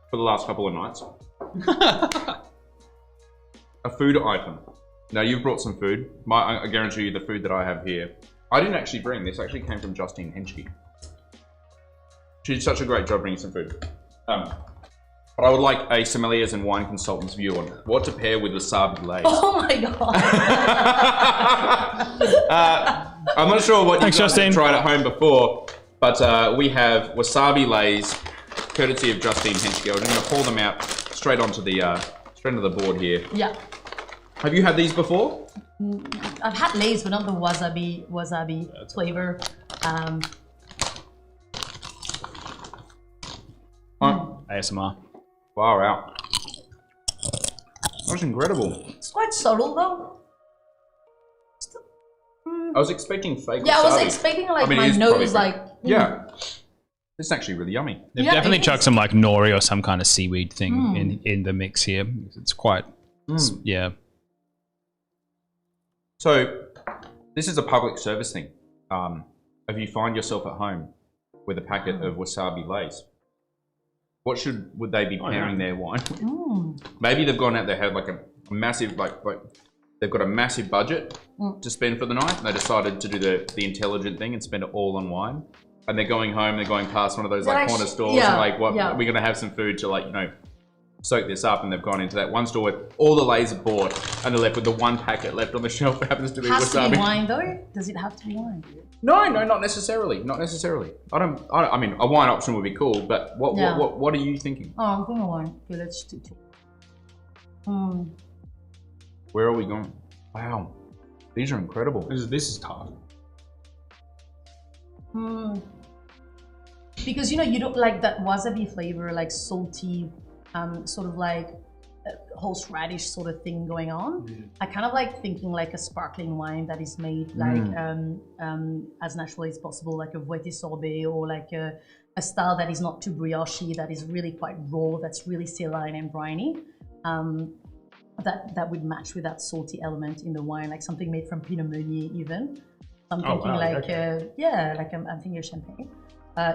for the last couple of nights a food item. Now you've brought some food. I guarantee you the food that I have here, I didn't actually bring. This actually came from Justine Henschke. She did such a great job bringing some food. But I would like a sommeliers and wine consultant's view on what to pair with wasabi lays. Oh my god! I'm not sure what you guys Justine. have tried at home before, but we have wasabi lays, courtesy of Justine Henschke. I'm going to pour them out straight onto the board here. Yeah. Have you had these before? I've had lays, but not the wasabi flavor. ASMR. Far out. That's incredible. It's quite subtle though. I was expecting fake Yeah, wasabi. I was expecting like I mean, it my is nose probably like. Yeah. It's actually really yummy. They've Yeah, definitely it chucked is. some like nori or some kind of seaweed thing in the mix here. It's quite, yeah. So, this is a public service thing. If you find yourself at home with a packet of wasabi lays, what would they be pairing their wine with? Maybe they've gone out there, had like a massive, like they've got a massive budget to spend for the night, and they decided to do the intelligent thing and spend it all on wine. And they're going home, they're going past one of those like corner stores, and like, we're going to have some food to like, soak this up, and they've gone into that one store where all the lays are bought, and they're left with the one packet left on the shelf that happens to be Has wasabi. to be wine though? Does it have to be wine? No, not necessarily. Not necessarily. I mean, a wine option would be cool, but what are you thinking? Oh, I'm going wine. Okay, let's stick to it. Where are we going? Wow, these are incredible. This is tough. Because you don't like that wasabi flavor, like salty, sort of like horseradish sort of thing going on. I kind of like thinking like a sparkling wine that is made like as naturally as possible, like a vouette sorbet, or like a style that is not too brioche, that is really quite raw, that's really saline and briny. That would match with that salty element in the wine, like something made from Pinot Meunier even. I'm thinking I'm thinking of champagne.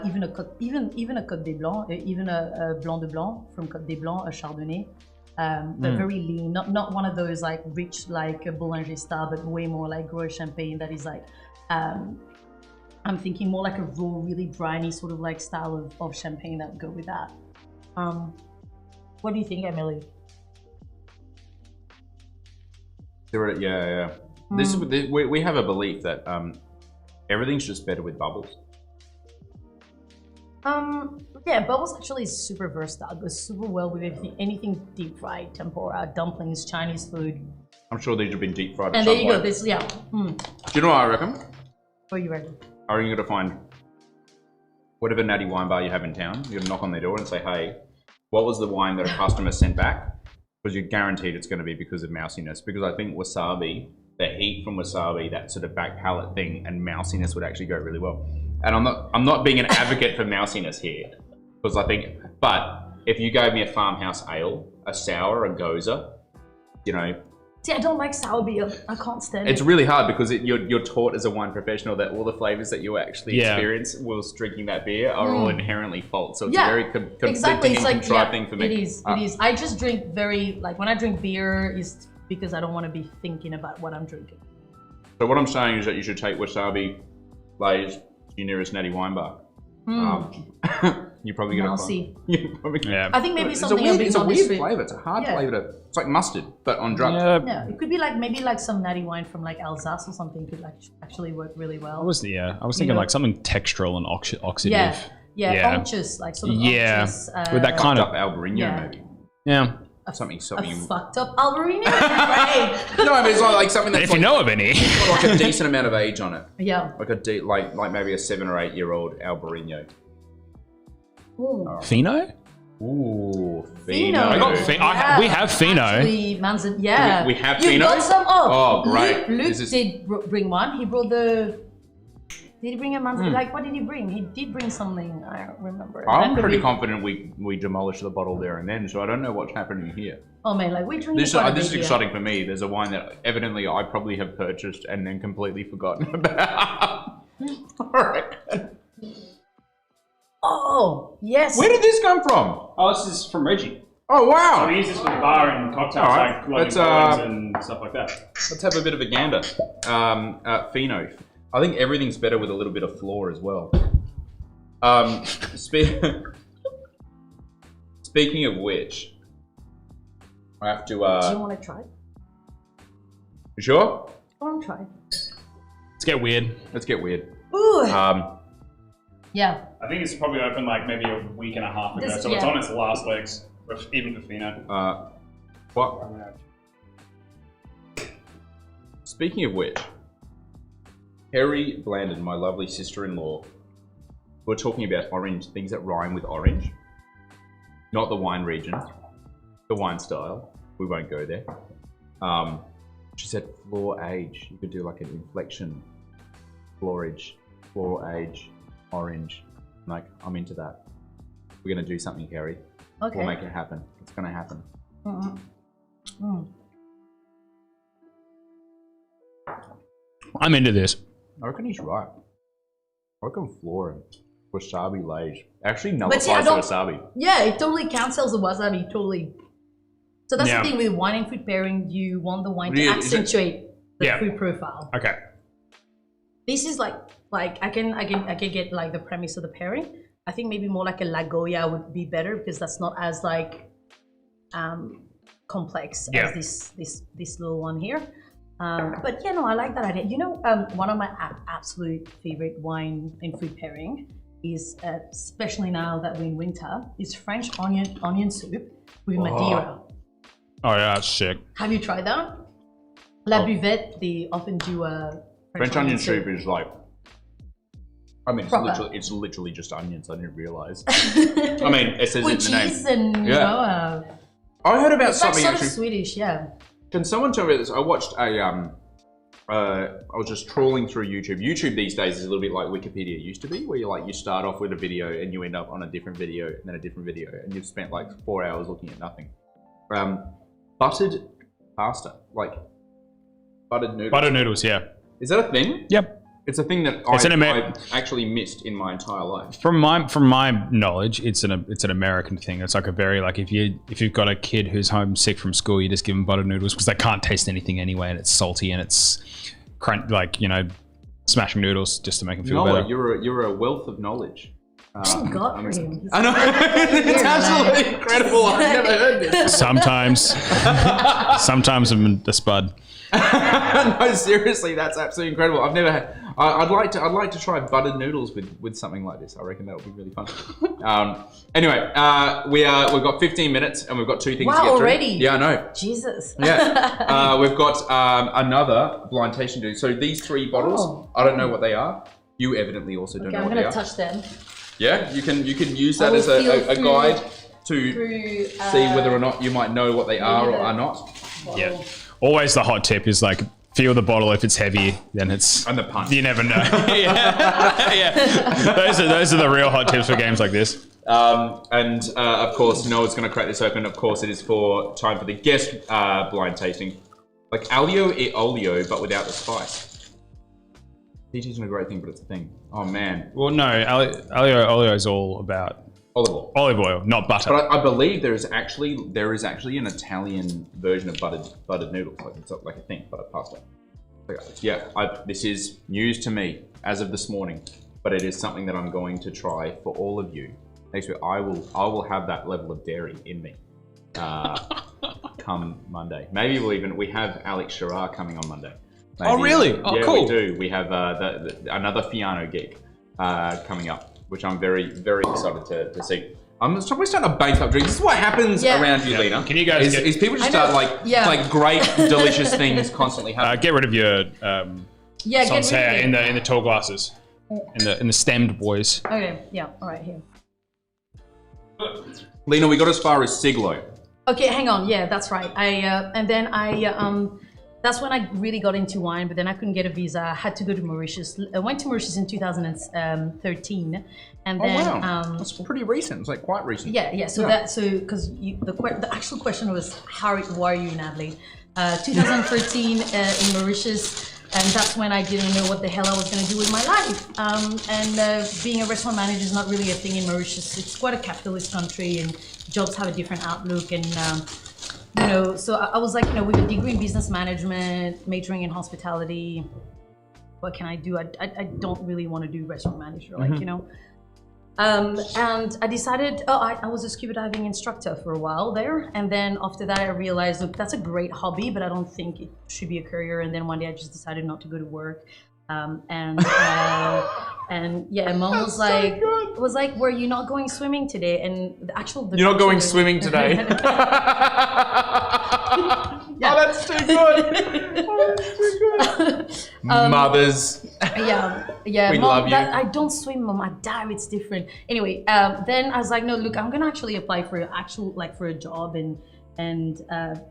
Even a Côte des Blancs, even a Blanc de Blanc from Côte des Blancs, a Chardonnay. But very lean, not one of those like rich like a Boulanger style, but way more like Gros Champagne that is like, I'm thinking more like a raw, really briny sort of like style of champagne that would go with that. What do you think, Emily? Yeah. We have a belief that everything's just better with bubbles. Yeah, bubbles actually is super versatile. It goes super well with anything deep fried, tempura, dumplings, Chinese food. I'm sure these have been deep fried. And there you go. This, yeah. Do you know what I reckon? What are you ready? I reckon you got to find whatever natty wine bar you have in town. You got to knock on their door and say, hey, what was the wine that a customer sent back? Because you're guaranteed it's going to be because of mousiness. Because I think wasabi, the heat from wasabi, that sort of back palate thing, and mousiness would actually go really well. And I'm not being an advocate for mousiness here, because I think, but if you gave me a farmhouse ale, a sour, a goza, you know. See, I don't like sour beer. I can't stand it. It's really hard because you're taught as a wine professional that all the flavors that you actually experience whilst drinking that beer are all inherently false. So it's a very conflicting and contrived thing for me. It is. It is. I just drink like when I drink beer is because I don't want to be thinking about what I'm drinking. So what I'm saying is that you should take wasabi lays to your nearest natty wine bar. You're probably gonna find. Yeah. I think maybe it's something a weird flavour. It's a hard flavour to. It's like mustard, but on drugs. Yeah, it could be like maybe like some natty wine from like Alsace or something could actually work really well. I was thinking like something textural and oxidative. Unctuous, like sort of unctuous. With that kind of Albarino maybe. Yeah. Something. A fucked up Albarino? Right. No, I mean it's like something that's if you know of any, got like a decent amount of age on it. Yeah. Like like maybe a 7 or 8 year old Albarino. Fino? Ooh, Fino. I got we have Fino. Actually, we have you Fino. Got some? Oh, great. Luke did bring one. He brought the. Did he bring a Manzanilla? Like, what did he bring? He did bring something. I don't remember. I'm pretty confident we demolished the bottle there and then, so I don't know what's happening here. Oh man, like we drink. This is exciting for me. There's a wine that evidently I probably have purchased and then completely forgotten about. All right. Oh, yes. Where did this come from? Oh, this is from Reggie. Oh, wow. So we use this for the bar and cocktails, right. like wines and stuff like that. Let's have a bit of a gander. Fino. I think everything's better with a little bit of floor as well. Speaking of which, I have to... Do you want to try? You sure? I want to try. Let's get weird. Ooh. Yeah. I think it's probably open like maybe a week and a half ago, so it's on its last legs, even for Fino. What? Speaking of which, Harry Blandon, my lovely sister-in-law, we're talking about orange, things that rhyme with orange. Not the wine region, the wine style. We won't go there. She said floor age. You could do like an inflection. Floor age, orange. Like, I'm into that. We're going to do something, Harry. Okay. We'll make it happen. It's going to happen. I'm into this. I reckon he's right. I reckon floor and wasabi lays actually nullifies the wasabi. Yeah, it totally cancels the wasabi, totally. So that's the thing with wine and food pairing. You want the wine to accentuate the food profile. Okay. This is like I can get like the premise of the pairing. I think maybe more like a La Goya would be better because that's not as like complex as this little one here. But yeah, no, I like that idea. You know, one of my absolute favorite wine and food pairing is, especially now that we're in winter, is French onion soup with Madeira. Oh yeah, that's sick. Have you tried that? La Buvette, they often do a French onion soup is like, I mean, it's literally just onions. I didn't realize. I mean, it says with in the name. cheese and you know, I heard about it's something like sort actually. of Swedish, yeah. Can someone tell me this? I watched a I was just trawling through YouTube. YouTube these days is a little bit like Wikipedia used to be, where you start off with a video and you end up on a different video and then a different video, and you've spent like 4 hours looking at nothing. Buttered pasta, like buttered noodles. Buttered noodles, yeah. Is that a thing? Yep. It's a thing that I've actually missed in my entire life. From my knowledge, it's an American thing. It's like a very like if you've got a kid who's homesick from school, you just give them buttered noodles because they can't taste anything anyway, and it's salty and it's like smashing noodles just to make them feel better. You're a wealth of knowledge. Thank God for him. I know. It's absolutely incredible. I've never heard this. Sometimes I'm the spud. No, seriously, that's absolutely incredible. I've never had. I'd like to try buttered noodles with something like this. I reckon that would be really fun. Anyway, we've got 15 minutes and we've got 2 things to get through. Already? Yeah, I know. Jesus. Yeah. We've got another blind tasting to do. So these 3 bottles, I don't know what they are. You evidently also don't know I'm what gonna they are. touch them. Yeah, you can use I that will as feel a through- guide to Through, see whether or not you might know what they are or the- are not. Yeah. Always the hot tip is like feel the bottle. If it's heavy, then it's And the punch. You never know. yeah. Those are the real hot tips for games like this. And of course, Noah's going to crack this open. Of course, it is time for the guest blind tasting. Like Alio e Olio, but without the spice. Peach isn't a great thing, but it's a thing. Oh man. Well, no, Alio Olio is all about Olive oil, not butter. But I believe there is actually an Italian version of buttered noodles, like it's like a thing, buttered pasta. Yeah, this is news to me as of this morning, but it is something that I'm going to try for all of you. Next week, I will have that level of dairy in me. Come Monday, maybe we have Alex Shirar coming on Monday. Maybe, oh really? Oh yeah, cool. we do. We have another Fiano gig coming up, which I'm very, very excited to see. We're starting to bank up drinks. This is what happens around you, Liinaa. Can you guys is people just start like great, delicious things constantly happening. get rid of your get hair rid in of the tall glasses, in the stemmed boys. Okay, yeah, all right, here. Liinaa, we got as far as Siglo. Okay, hang on. Yeah, that's right. That's when I really got into wine, but then I couldn't get a visa. I had to go to Mauritius. I went to Mauritius in 2013, and then that's pretty recent. It's like quite recent. Yeah. So because the actual question was why are you in Adelaide? 2013 in Mauritius. And that's when I didn't know what the hell I was going to do with my life. Being a restaurant manager is not really a thing in Mauritius. It's quite a capitalist country, and jobs have a different outlook. And so I was like, with a degree in business management, majoring in hospitality. What can I do? I don't really want to do restaurant manager, and I decided, I was a scuba diving instructor for a while there. And then after that, I realized, look, that's a great hobby, but I don't think it should be a career. And then one day I just decided not to go to work. Mom was like, were you not going swimming today? And you're not going swimming today. Oh, that's too good. Mothers. Yeah. We Mom, love you. I don't swim, Mom. I dive. It's different. Anyway, then I was like, no, look, I'm gonna actually apply for a job and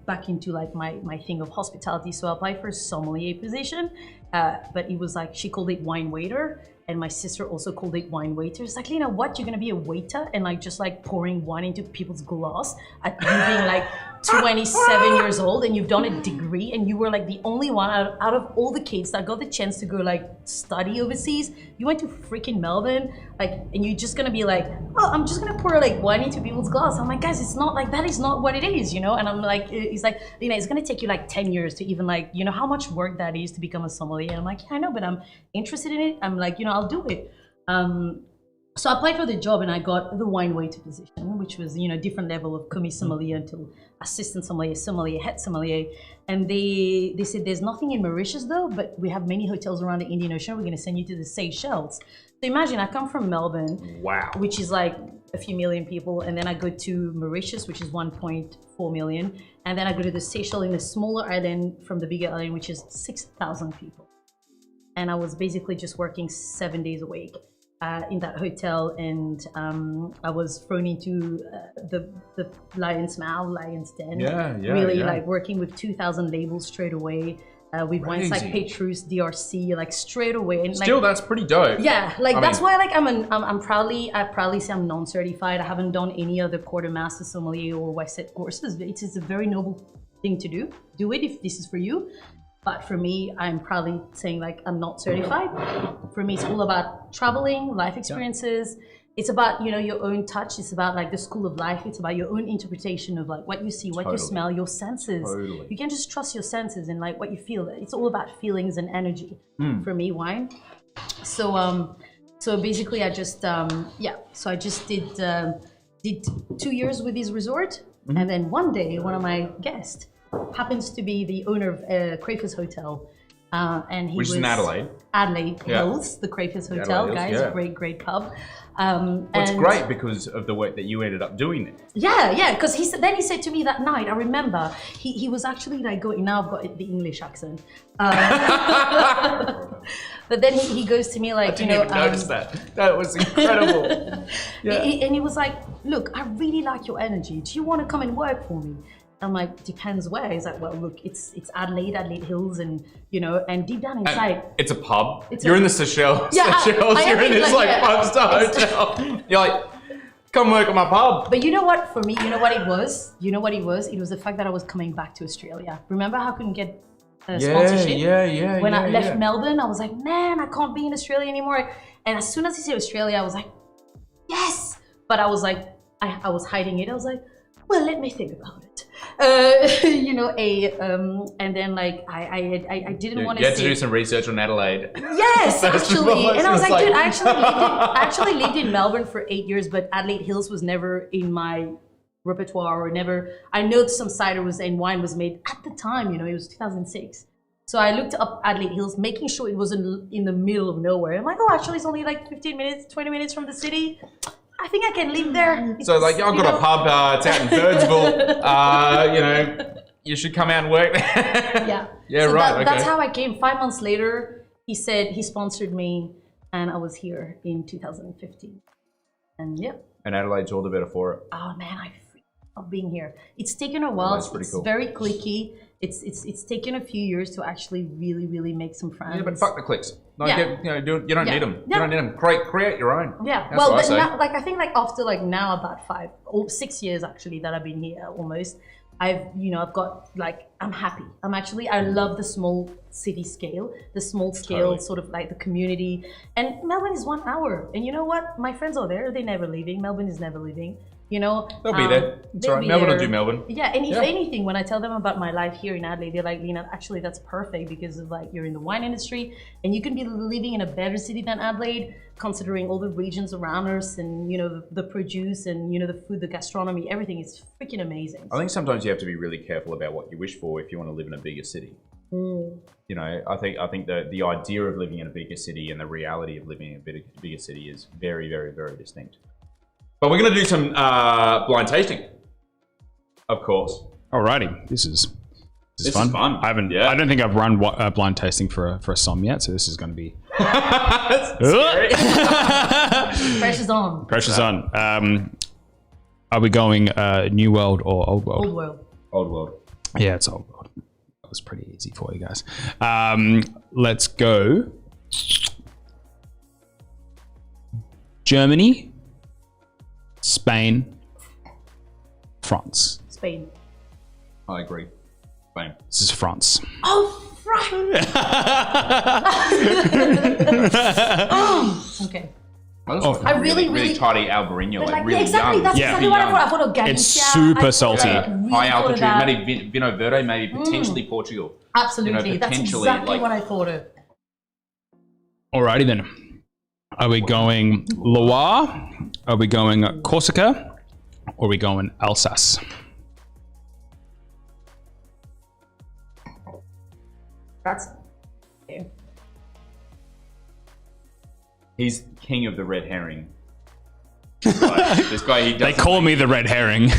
back into like my thing of hospitality. So I applied for a sommelier position, but it was like she called it wine waiter. And my sister also called it wine waiter. It's like, Liinaa, what? You're gonna be a waiter and like just like pouring wine into people's glass at you being like 27 years old, and you've done a degree, and you were like the only one out of all the kids that got the chance to go like study overseas. You went to freaking Melbourne, like, and you're just gonna be like, oh, I'm just gonna pour like wine into people's glass. I'm like, guys, it's not like that. Is not what it is, And I'm like, he's like, Liinaa, it's gonna take you like 10 years to even like, how much work that is to become a sommelier. And I'm like, yeah, I know, but I'm interested in it. I'm like, I'll do it. So I applied for the job and I got the wine waiter position, which was, different level of commis sommelier until assistant sommelier, head sommelier. And they said, there's nothing in Mauritius though, but we have many hotels around the Indian Ocean. We're going to send you to the Seychelles. So imagine I come from Melbourne, wow, which is like a few million people. And then I go to Mauritius, which is 1.4 million. And then I go to the Seychelles in a smaller island from the bigger island, which is 6,000 people. And I was basically just working 7 days a week in that hotel, and I was thrown into the Lion's Mouth, Lion's Den. Like working with 2,000 labels straight away. With wines like Petrus, DRC, like straight away. And still, that's pretty dope. Yeah, that's why like I proudly say I'm non-certified. I haven't done any other quartermaster sommelier or WSET courses. It's a very noble thing to do. Do it if this is for you. But for me, I'm proudly saying like I'm not certified. For me, it's all about traveling, life experiences. It's about, your own touch. It's about like the school of life. It's about your own interpretation of like what you see, what you smell, your senses. Totally. You can just trust your senses and like what you feel. It's all about feelings and energy for me, wine. So basically I just, so I just did 2 years with this resort. And then one day, one of my guests happens to be the owner of Crayford's Hotel. and he Which was is in Adelaide. Adelaide Yeah. Hills, the Crayfish Adelaide Hotel, Hills, guys. yeah. Great pub. It's great because of the work that you ended up doing there. Yeah, because then he said to me that night, I remember, he was actually like going, now I've got the English accent. But then he goes to me like, I didn't even notice that. That was incredible. Yeah. And he was like, look, I really like your energy. Do you want to come and work for me? I'm like, depends where. He's like, well, look, it's Adelaide Hills, and and deep down inside, it's a pub. It's You're a- in the Seychelles. Yeah, Seychelles. I You're in am this like, like yeah. 5-star hotel. You're like, come work at my pub. But you know what? For me, you know what it was? It was the fact that I was coming back to Australia. Remember how I couldn't get sponsorship? Yeah. When I left Melbourne, I was like, man, I can't be in Australia anymore. And as soon as he said Australia, I was like, yes. But I was like, I was hiding it. I was like, well, let me think about it. And then like I didn't want to. You had to do some research on Adelaide. Yes, First of actually. all, And I was like, dude, I it's actually lived in Melbourne for 8 years, but Adelaide Hills was never in my repertoire, or never. I know some cider and wine was made at the time. It was 2006. So I looked up Adelaide Hills, making sure it wasn't in the middle of nowhere. I'm like, oh, actually, it's only like 15 minutes, 20 minutes from the city. I think I can live there. So like, I've got a pub. It's out in Birdsville. You should come out and work there. Yeah. Yeah, So right. That's okay. how I came. 5 months later, he said he sponsored me, and I was here in 2015. And yeah. And Adelaide's all the better for it. Oh man, I freaking love being here. It's taken a while. That's pretty it's cool. very cliquey. It's taken a few years to actually really make some friends. Yeah, but fuck the clicks. No, Yeah. you don't need them. Yeah. You don't need them. Create your own. Yeah, That's well, what I but say. now, I think after now about 5 or 6 years actually that I've been here almost, I've got I'm happy. I love the small city scale, the small scale Totally. sort of like the community. And Melbourne is 1 hour, and you know what? My friends are there. They're never leaving. Melbourne is never leaving. They'll be there. It's they'll all right. be Melbourne will there. do Melbourne. Yeah, and if Yeah. anything, when I tell them about my life here in Adelaide, they're like, Liinaa, actually that's perfect because of you're in the wine industry, and you can be living in a better city than Adelaide, considering all the regions around us, and the produce, and the food, the gastronomy, everything is freaking amazing. I think sometimes you have to be really careful about what you wish for if you want to live in a bigger city. I think the idea of living in a bigger city and the reality of living in a bigger city is very, very, very distinct. But we're going to do some blind tasting, of course. Alrighty, this is This is fun. I haven't. Yeah. I don't think I've run blind tasting for a som yet, so this is going to be. Pressure's on. Pressure's on. Are we going New World or Old World? Old world. Old world. Yeah, it's Old World. That was pretty easy for you guys. Let's go. Germany, Spain, France. Spain. I agree. Spain. This is France. Oh, right. Okay. I really tidy Albarino, But like really exactly, young. that's Yeah. exactly what I thought. I thought of Galicia. It's super salty. Really High thought altitude, about- maybe Vino Verde, maybe potentially Portugal. Absolutely, that's potentially, exactly what I thought of. Alrighty then. Are we going Loire? Are we going Corsica? Or are we going Alsace? That's okay. He's king of the red herring. This guy, he They doesn't. call me the red herring.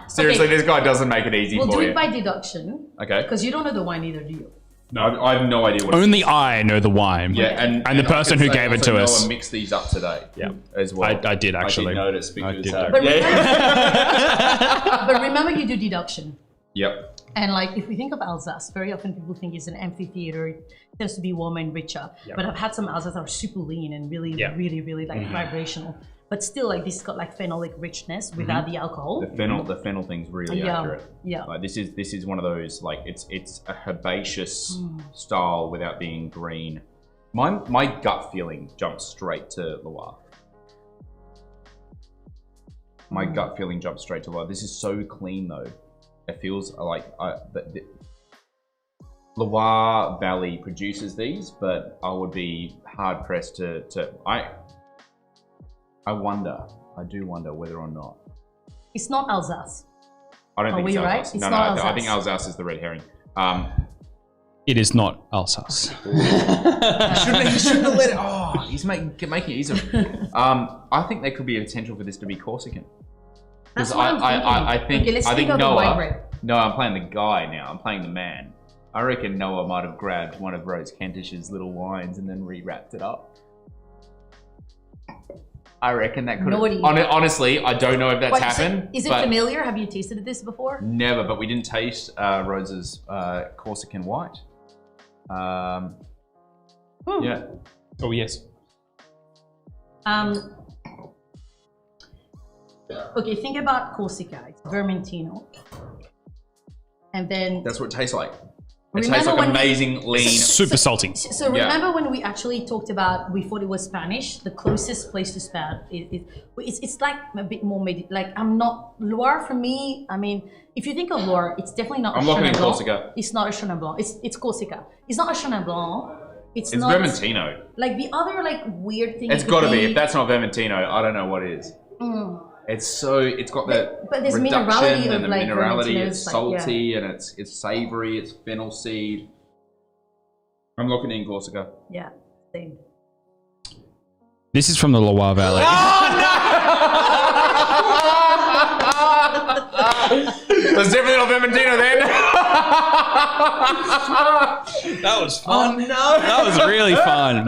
Seriously, Okay. this guy doesn't make it easy We'll for do you. it by deduction. Okay. Because you don't know the wine either, do you? No, I have no idea what. Only I know the wine. Yeah, and the person I who can say gave it also to us. Noah mixed these up today. Yeah. as well. I did actually. I did notice because. I did But yeah. But remember, you do deduction. Yep. And like, if we think of Alsace, very often people think it's an amphitheater. It tends to be warmer and richer. Yep. But I've had some Alsace that are super lean and really, Yeah. really like vibrational. But still, like, this has got like phenolic richness without the alcohol. The fennel thing's really accurate. Yeah. Like this is one of those, like, it's a herbaceous style without being green. My gut feeling jumps straight to Loire. My gut feeling jumps straight to Loire. This is so clean though. It feels like the Loire Valley produces these, but I would be hard pressed to I do wonder whether or not. It's not Alsace. I don't Are think we it's right? Alsace. It's No, not I think Alsace. Alsace is the red herring. It is not Alsace. He shouldn't have let it. Oh, he's making it easier. I think there could be a potential for this to be Corsican. Because I think Noah. No, I'm playing the guy now. I'm playing the man. I reckon Noah might have grabbed one of Rose Kentish's little wines and then rewrapped it up. I reckon that could. Honestly, I don't know if that's happened. Is it familiar? Have you tasted this before? Never, but we didn't taste Rose's Corsican white. Yeah. Oh yes. Okay, think about Corsica. It's Vermentino. And then... That's what it tastes like. It tastes like amazing, lean... Super salty. So remember when we actually talked about, we thought it was Spanish, the closest place to Spain, it's like a bit more, Loire for me, I mean, if you think of Loire, it's definitely not I'm looking at Corsica. It's not a Chenin Blanc, it's Corsica. It's not a Chenin Blanc. It's not... Vermentino. Like the other weird thing... It's got to be. If that's not Vermentino, I don't know what is. It's got the reduction and the minerality. It's salty and it's savory. It's fennel seed. I'm looking in Corsica. Yeah, same. This is from the Loire Valley. Oh no! That's definitely not Vermentino then. That was fun. Oh no! That was really fun.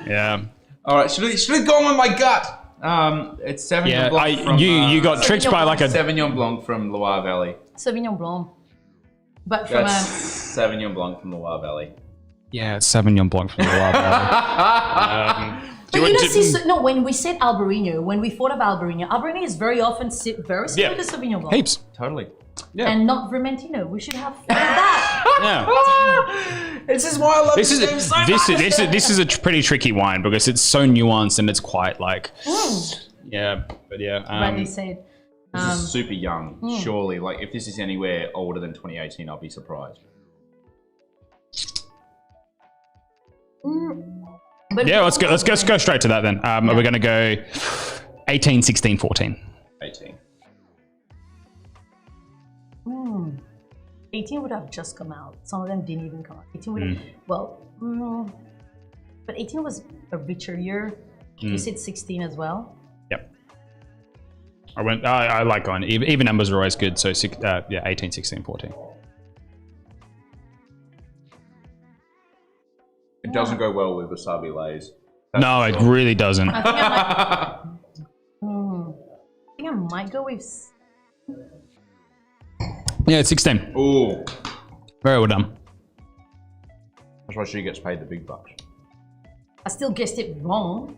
Yeah. All right, should have gone with my gut. It's Sauvignon Blanc from... You got tricked by like a... Sauvignon Blanc from Loire Valley. Sauvignon Blanc. But from Sauvignon Blanc from Loire Valley. Yeah, it's Sauvignon Blanc from Loire Valley. When we said Albarino, when we thought of Albarino is very often very similar to Sauvignon Blanc. Heaps. Totally. Yeah. And not Vermentino. We should have that. Yeah. This is why I love this game so much. This is a pretty tricky wine because it's so nuanced and it's quite like... Yeah, but yeah. Rightly said. This is super young, surely. Like, if this is anywhere older than 2018, I'll be surprised. But yeah, let's go straight to that then. We're going to go 18, 16, 14. 18. 18 would have just come out. Some of them didn't even come out. 18 would but 18 was a richer year. You said 16 as well. Yep. I like going, even numbers are always good. So 18, 16, 14. It doesn't go well with wasabi lays. No, it really doesn't. I think I might go with... Yeah, it's 16. Ooh. Very well done. That's why she gets paid the big bucks. I still guessed it wrong.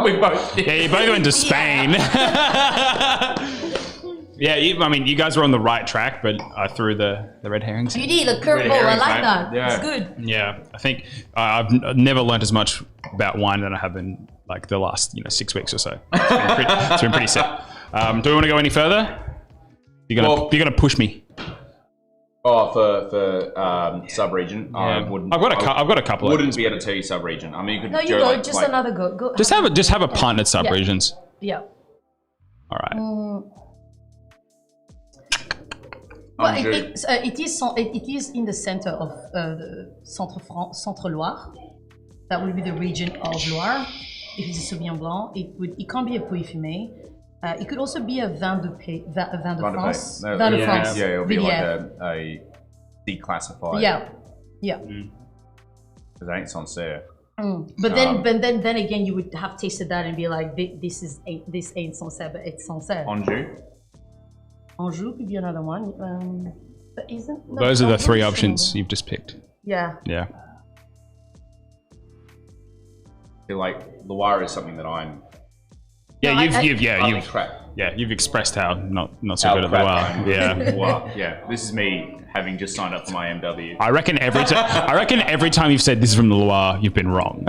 We both did. Yeah, you both went to Spain. Yeah, I mean, you guys were on the right track, but I threw the red herrings. You did a curveball. I like that. Yeah. It's good. Yeah, I think I've never learned as much about wine than I have in like the last 6 weeks or so. It's been pretty sick. Do we want to go any further? You're gonna push me. Oh, for sub-region, Yeah. I wouldn't. I've got a couple. Wouldn't be able to tell you sub-region. I mean, you could. No, you go. Just another go. Go. Just have a punt at sub-regions. Yeah. All right. Well, it is in the center of the Centre Loire. That would be the region of Loire. If it's a Sauvignon Blanc, it can't be a Pouilly-Fumé. It could also be a vin de France. Yeah, it'll be like a declassified. Yeah. Because it ain't Sancerre. But then again, you would have tasted that and be like, this ain't Sancerre, but it's Sancerre. Anjou could be another one. But those are the three options you've just picked. Yeah. Yeah. I feel like Loire is something that I'm. Yeah, no, you've expressed how not so good at Loire. Yeah. Well, yeah. This is me having just signed up for my MW. I reckon every time you've said this is from the Loire, you've been wrong.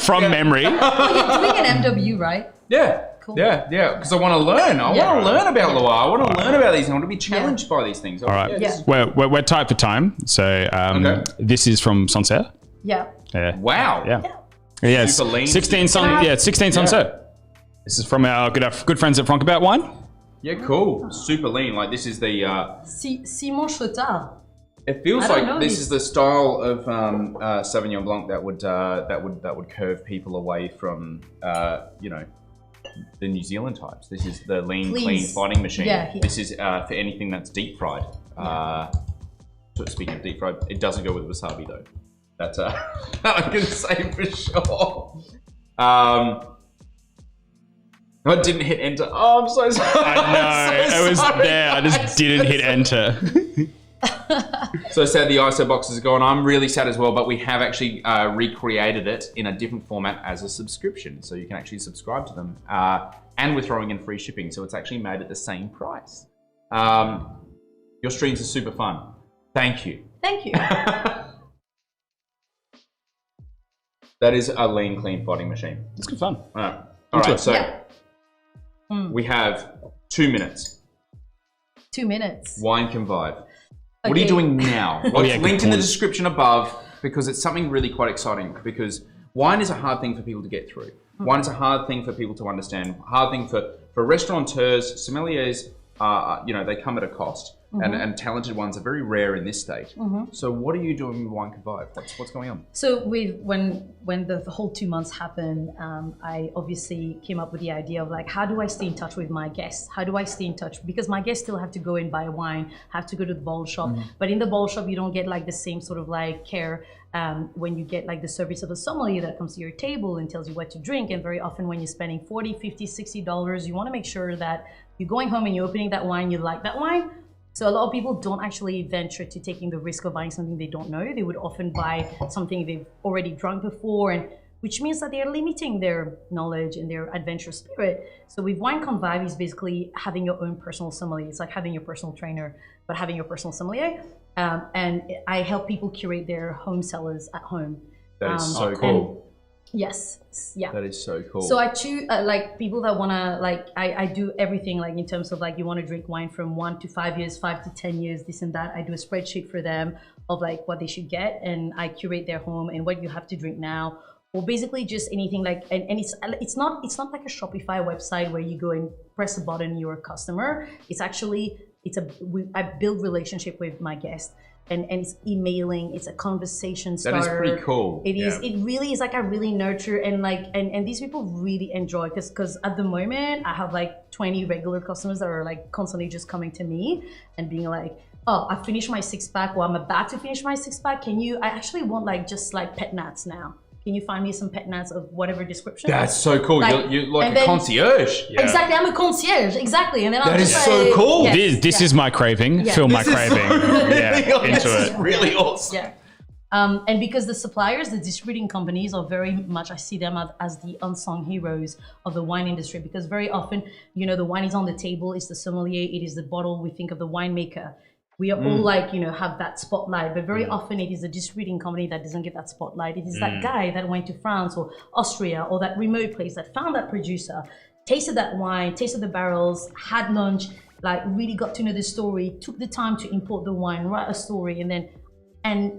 From memory. Oh, you're doing an MW, right? Yeah. Cool. Yeah, because I want to learn. I want to learn about Loire. I want to learn about these things. I want to be challenged by these things. All right. We're tight for time. So this is from Sancerre. Yeah. Wow. Yeah. Yes. 16 Sancerre. This is from our good friends at Francabout Wine. Yeah, cool. Super lean. Like this is the. Simon Chotard. It feels like this is the style of Sauvignon Blanc that would curve people away from the New Zealand types. This is the lean, clean fighting machine. Yeah. This is for anything that's deep fried. Speaking of deep fried, it doesn't go with wasabi though. That's I can say for sure. I didn't hit enter. Oh, I'm so sorry. I know. It was there. I just didn't hit enter. So sad the ISO box is gone. I'm really sad as well, but we have actually recreated it in a different format as a subscription. So you can actually subscribe to them. And we're throwing in free shipping. So it's actually made at the same price. Your streams are super fun. Thank you. Thank you. That is a lean, clean fighting machine. It's good fun. All right, so we have 2 minutes. 2 minutes. Wine Convive. What are you doing now? What's linked in the description above, because it's something really quite exciting, because wine is a hard thing for people to get through. Wine is a hard thing for people to understand, hard thing for restaurateurs, sommeliers, they come at a cost. And talented ones are very rare in this state. So what are you doing with Wine Convive? What's going on? So when the whole 2 months happened, I obviously came up with the idea of like, how do I stay in touch with my guests? How do I stay in touch? Because my guests still have to go and buy wine, have to go to the bottle shop. But in the bottle shop, you don't get like the same sort of like care when you get like the service of a sommelier that comes to your table and tells you what to drink. And very often when you're spending $40, $50, $60, you want to make sure that you're going home and you're opening that wine, you like that wine. So a lot of people don't actually venture to taking the risk of buying something they don't know. They would often buy something they've already drunk before, and which means that they're limiting their knowledge and their adventure spirit. So with Wine Convive is basically having your own personal sommelier. It's like having your personal trainer, but having your personal sommelier. And I help people curate their home cellars at home. That is so cool. Yes, yeah. That is so cool. So I choose like people that wanna I do everything like in terms of like you want to drink wine from 1 to 5 years, 5 to 10 years, this and that. I do a spreadsheet for them of like what they should get, and I curate their home and what you have to drink now, or basically just anything like and it's not like a Shopify website where you go and press a button, you're a customer. It's actually I build relationship with my guests. And it's emailing, it's a conversation starter. That is pretty cool. It is. It really is like I really nurture and like and these people really enjoy because at the moment I have like 20 regular customers that are like constantly just coming to me and being like, oh, I finished my 6-pack, or I'm about to finish my 6-pack. I actually want like just like pet nats now. Can you find me some pet nats of whatever description? That's so cool. You're like a concierge. Yeah. Exactly, I'm a concierge. Exactly, and then that is so cool. Yes, this is my craving. Yeah. Fill my craving. Into it. Is really awesome. Yeah. And because the suppliers, the distributing companies are very much, I see them as the unsung heroes of the wine industry, because very often, the wine is on the table, it's the sommelier, it is the bottle, we think of the winemaker. We are all like, have that spotlight, but very often it is a distributing company that doesn't get that spotlight. It is that guy that went to France or Austria or that remote place that found that producer, tasted that wine, tasted the barrels, had lunch, like really got to know the story, took the time to import the wine, write a story, and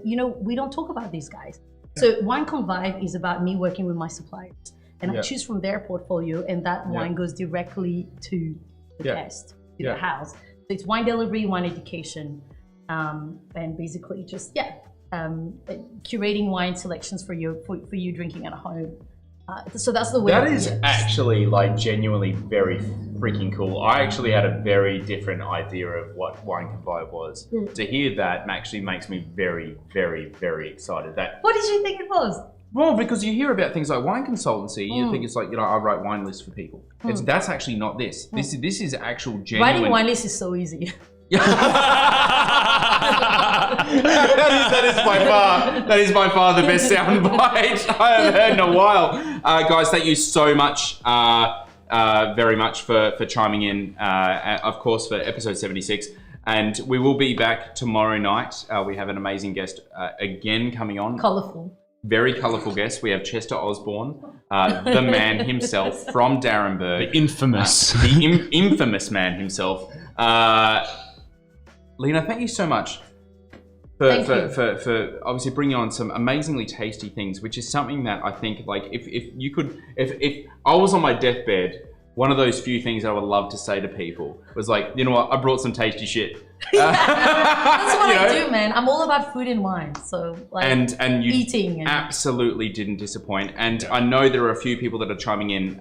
we don't talk about these guys. So Wine Convive is about me working with my suppliers, and I choose from their portfolio, and that wine goes directly to the guest, to the house. So it's wine delivery, wine education, and basically just curating wine selections for you drinking at home. So that's the way. That is actually like genuinely very freaking cool. I actually had a very different idea of what Wine Convive was. To hear that actually makes me very, very, very excited. What did you think it was? Well, because you hear about things like wine consultancy, you think it's like, I write wine lists for people. That's actually not this. This is actual genuine. Writing wine lists is so easy. that is by far the best soundbite I have heard in a while. Guys, thank you so much, very much for chiming in, of course, for episode 76. And we will be back tomorrow night. We have an amazing guest again coming on. Colourful. Very colourful guest. We have Chester Osborne, the man himself from Darrenburg. The infamous. Infamous man himself. Liinaa, thank you so much for obviously bringing on some amazingly tasty things, which is something that I think, like, if I was on my deathbed one of those few things I would love to say to people was like, you know what, I brought some tasty shit. That's what I do, man. I'm all about food and wine, so like and you eating. absolutely didn't disappoint. And I know there are a few people that are chiming in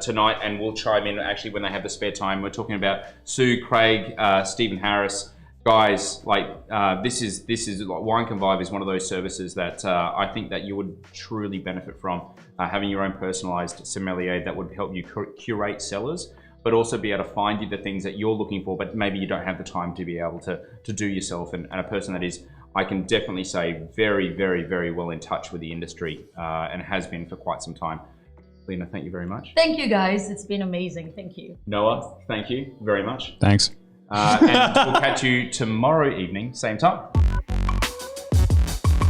tonight, and will chime in actually when they have the spare time. We're talking about Sue, Craig, Stephen Harris. Guys, like this is like Wine Convive is one of those services that I think that you would truly benefit from, having your own personalized sommelier that would help you curate cellars, but also be able to find you the things that you're looking for, but maybe you don't have the time to be able to do yourself. And a person that is, I can definitely say, very, very, very well in touch with the industry and has been for quite some time. Liinaa, thank you very much. Thank you, guys. It's been amazing. Thank you. Noah, thank you very much. Thanks. And we'll catch you tomorrow evening, same time.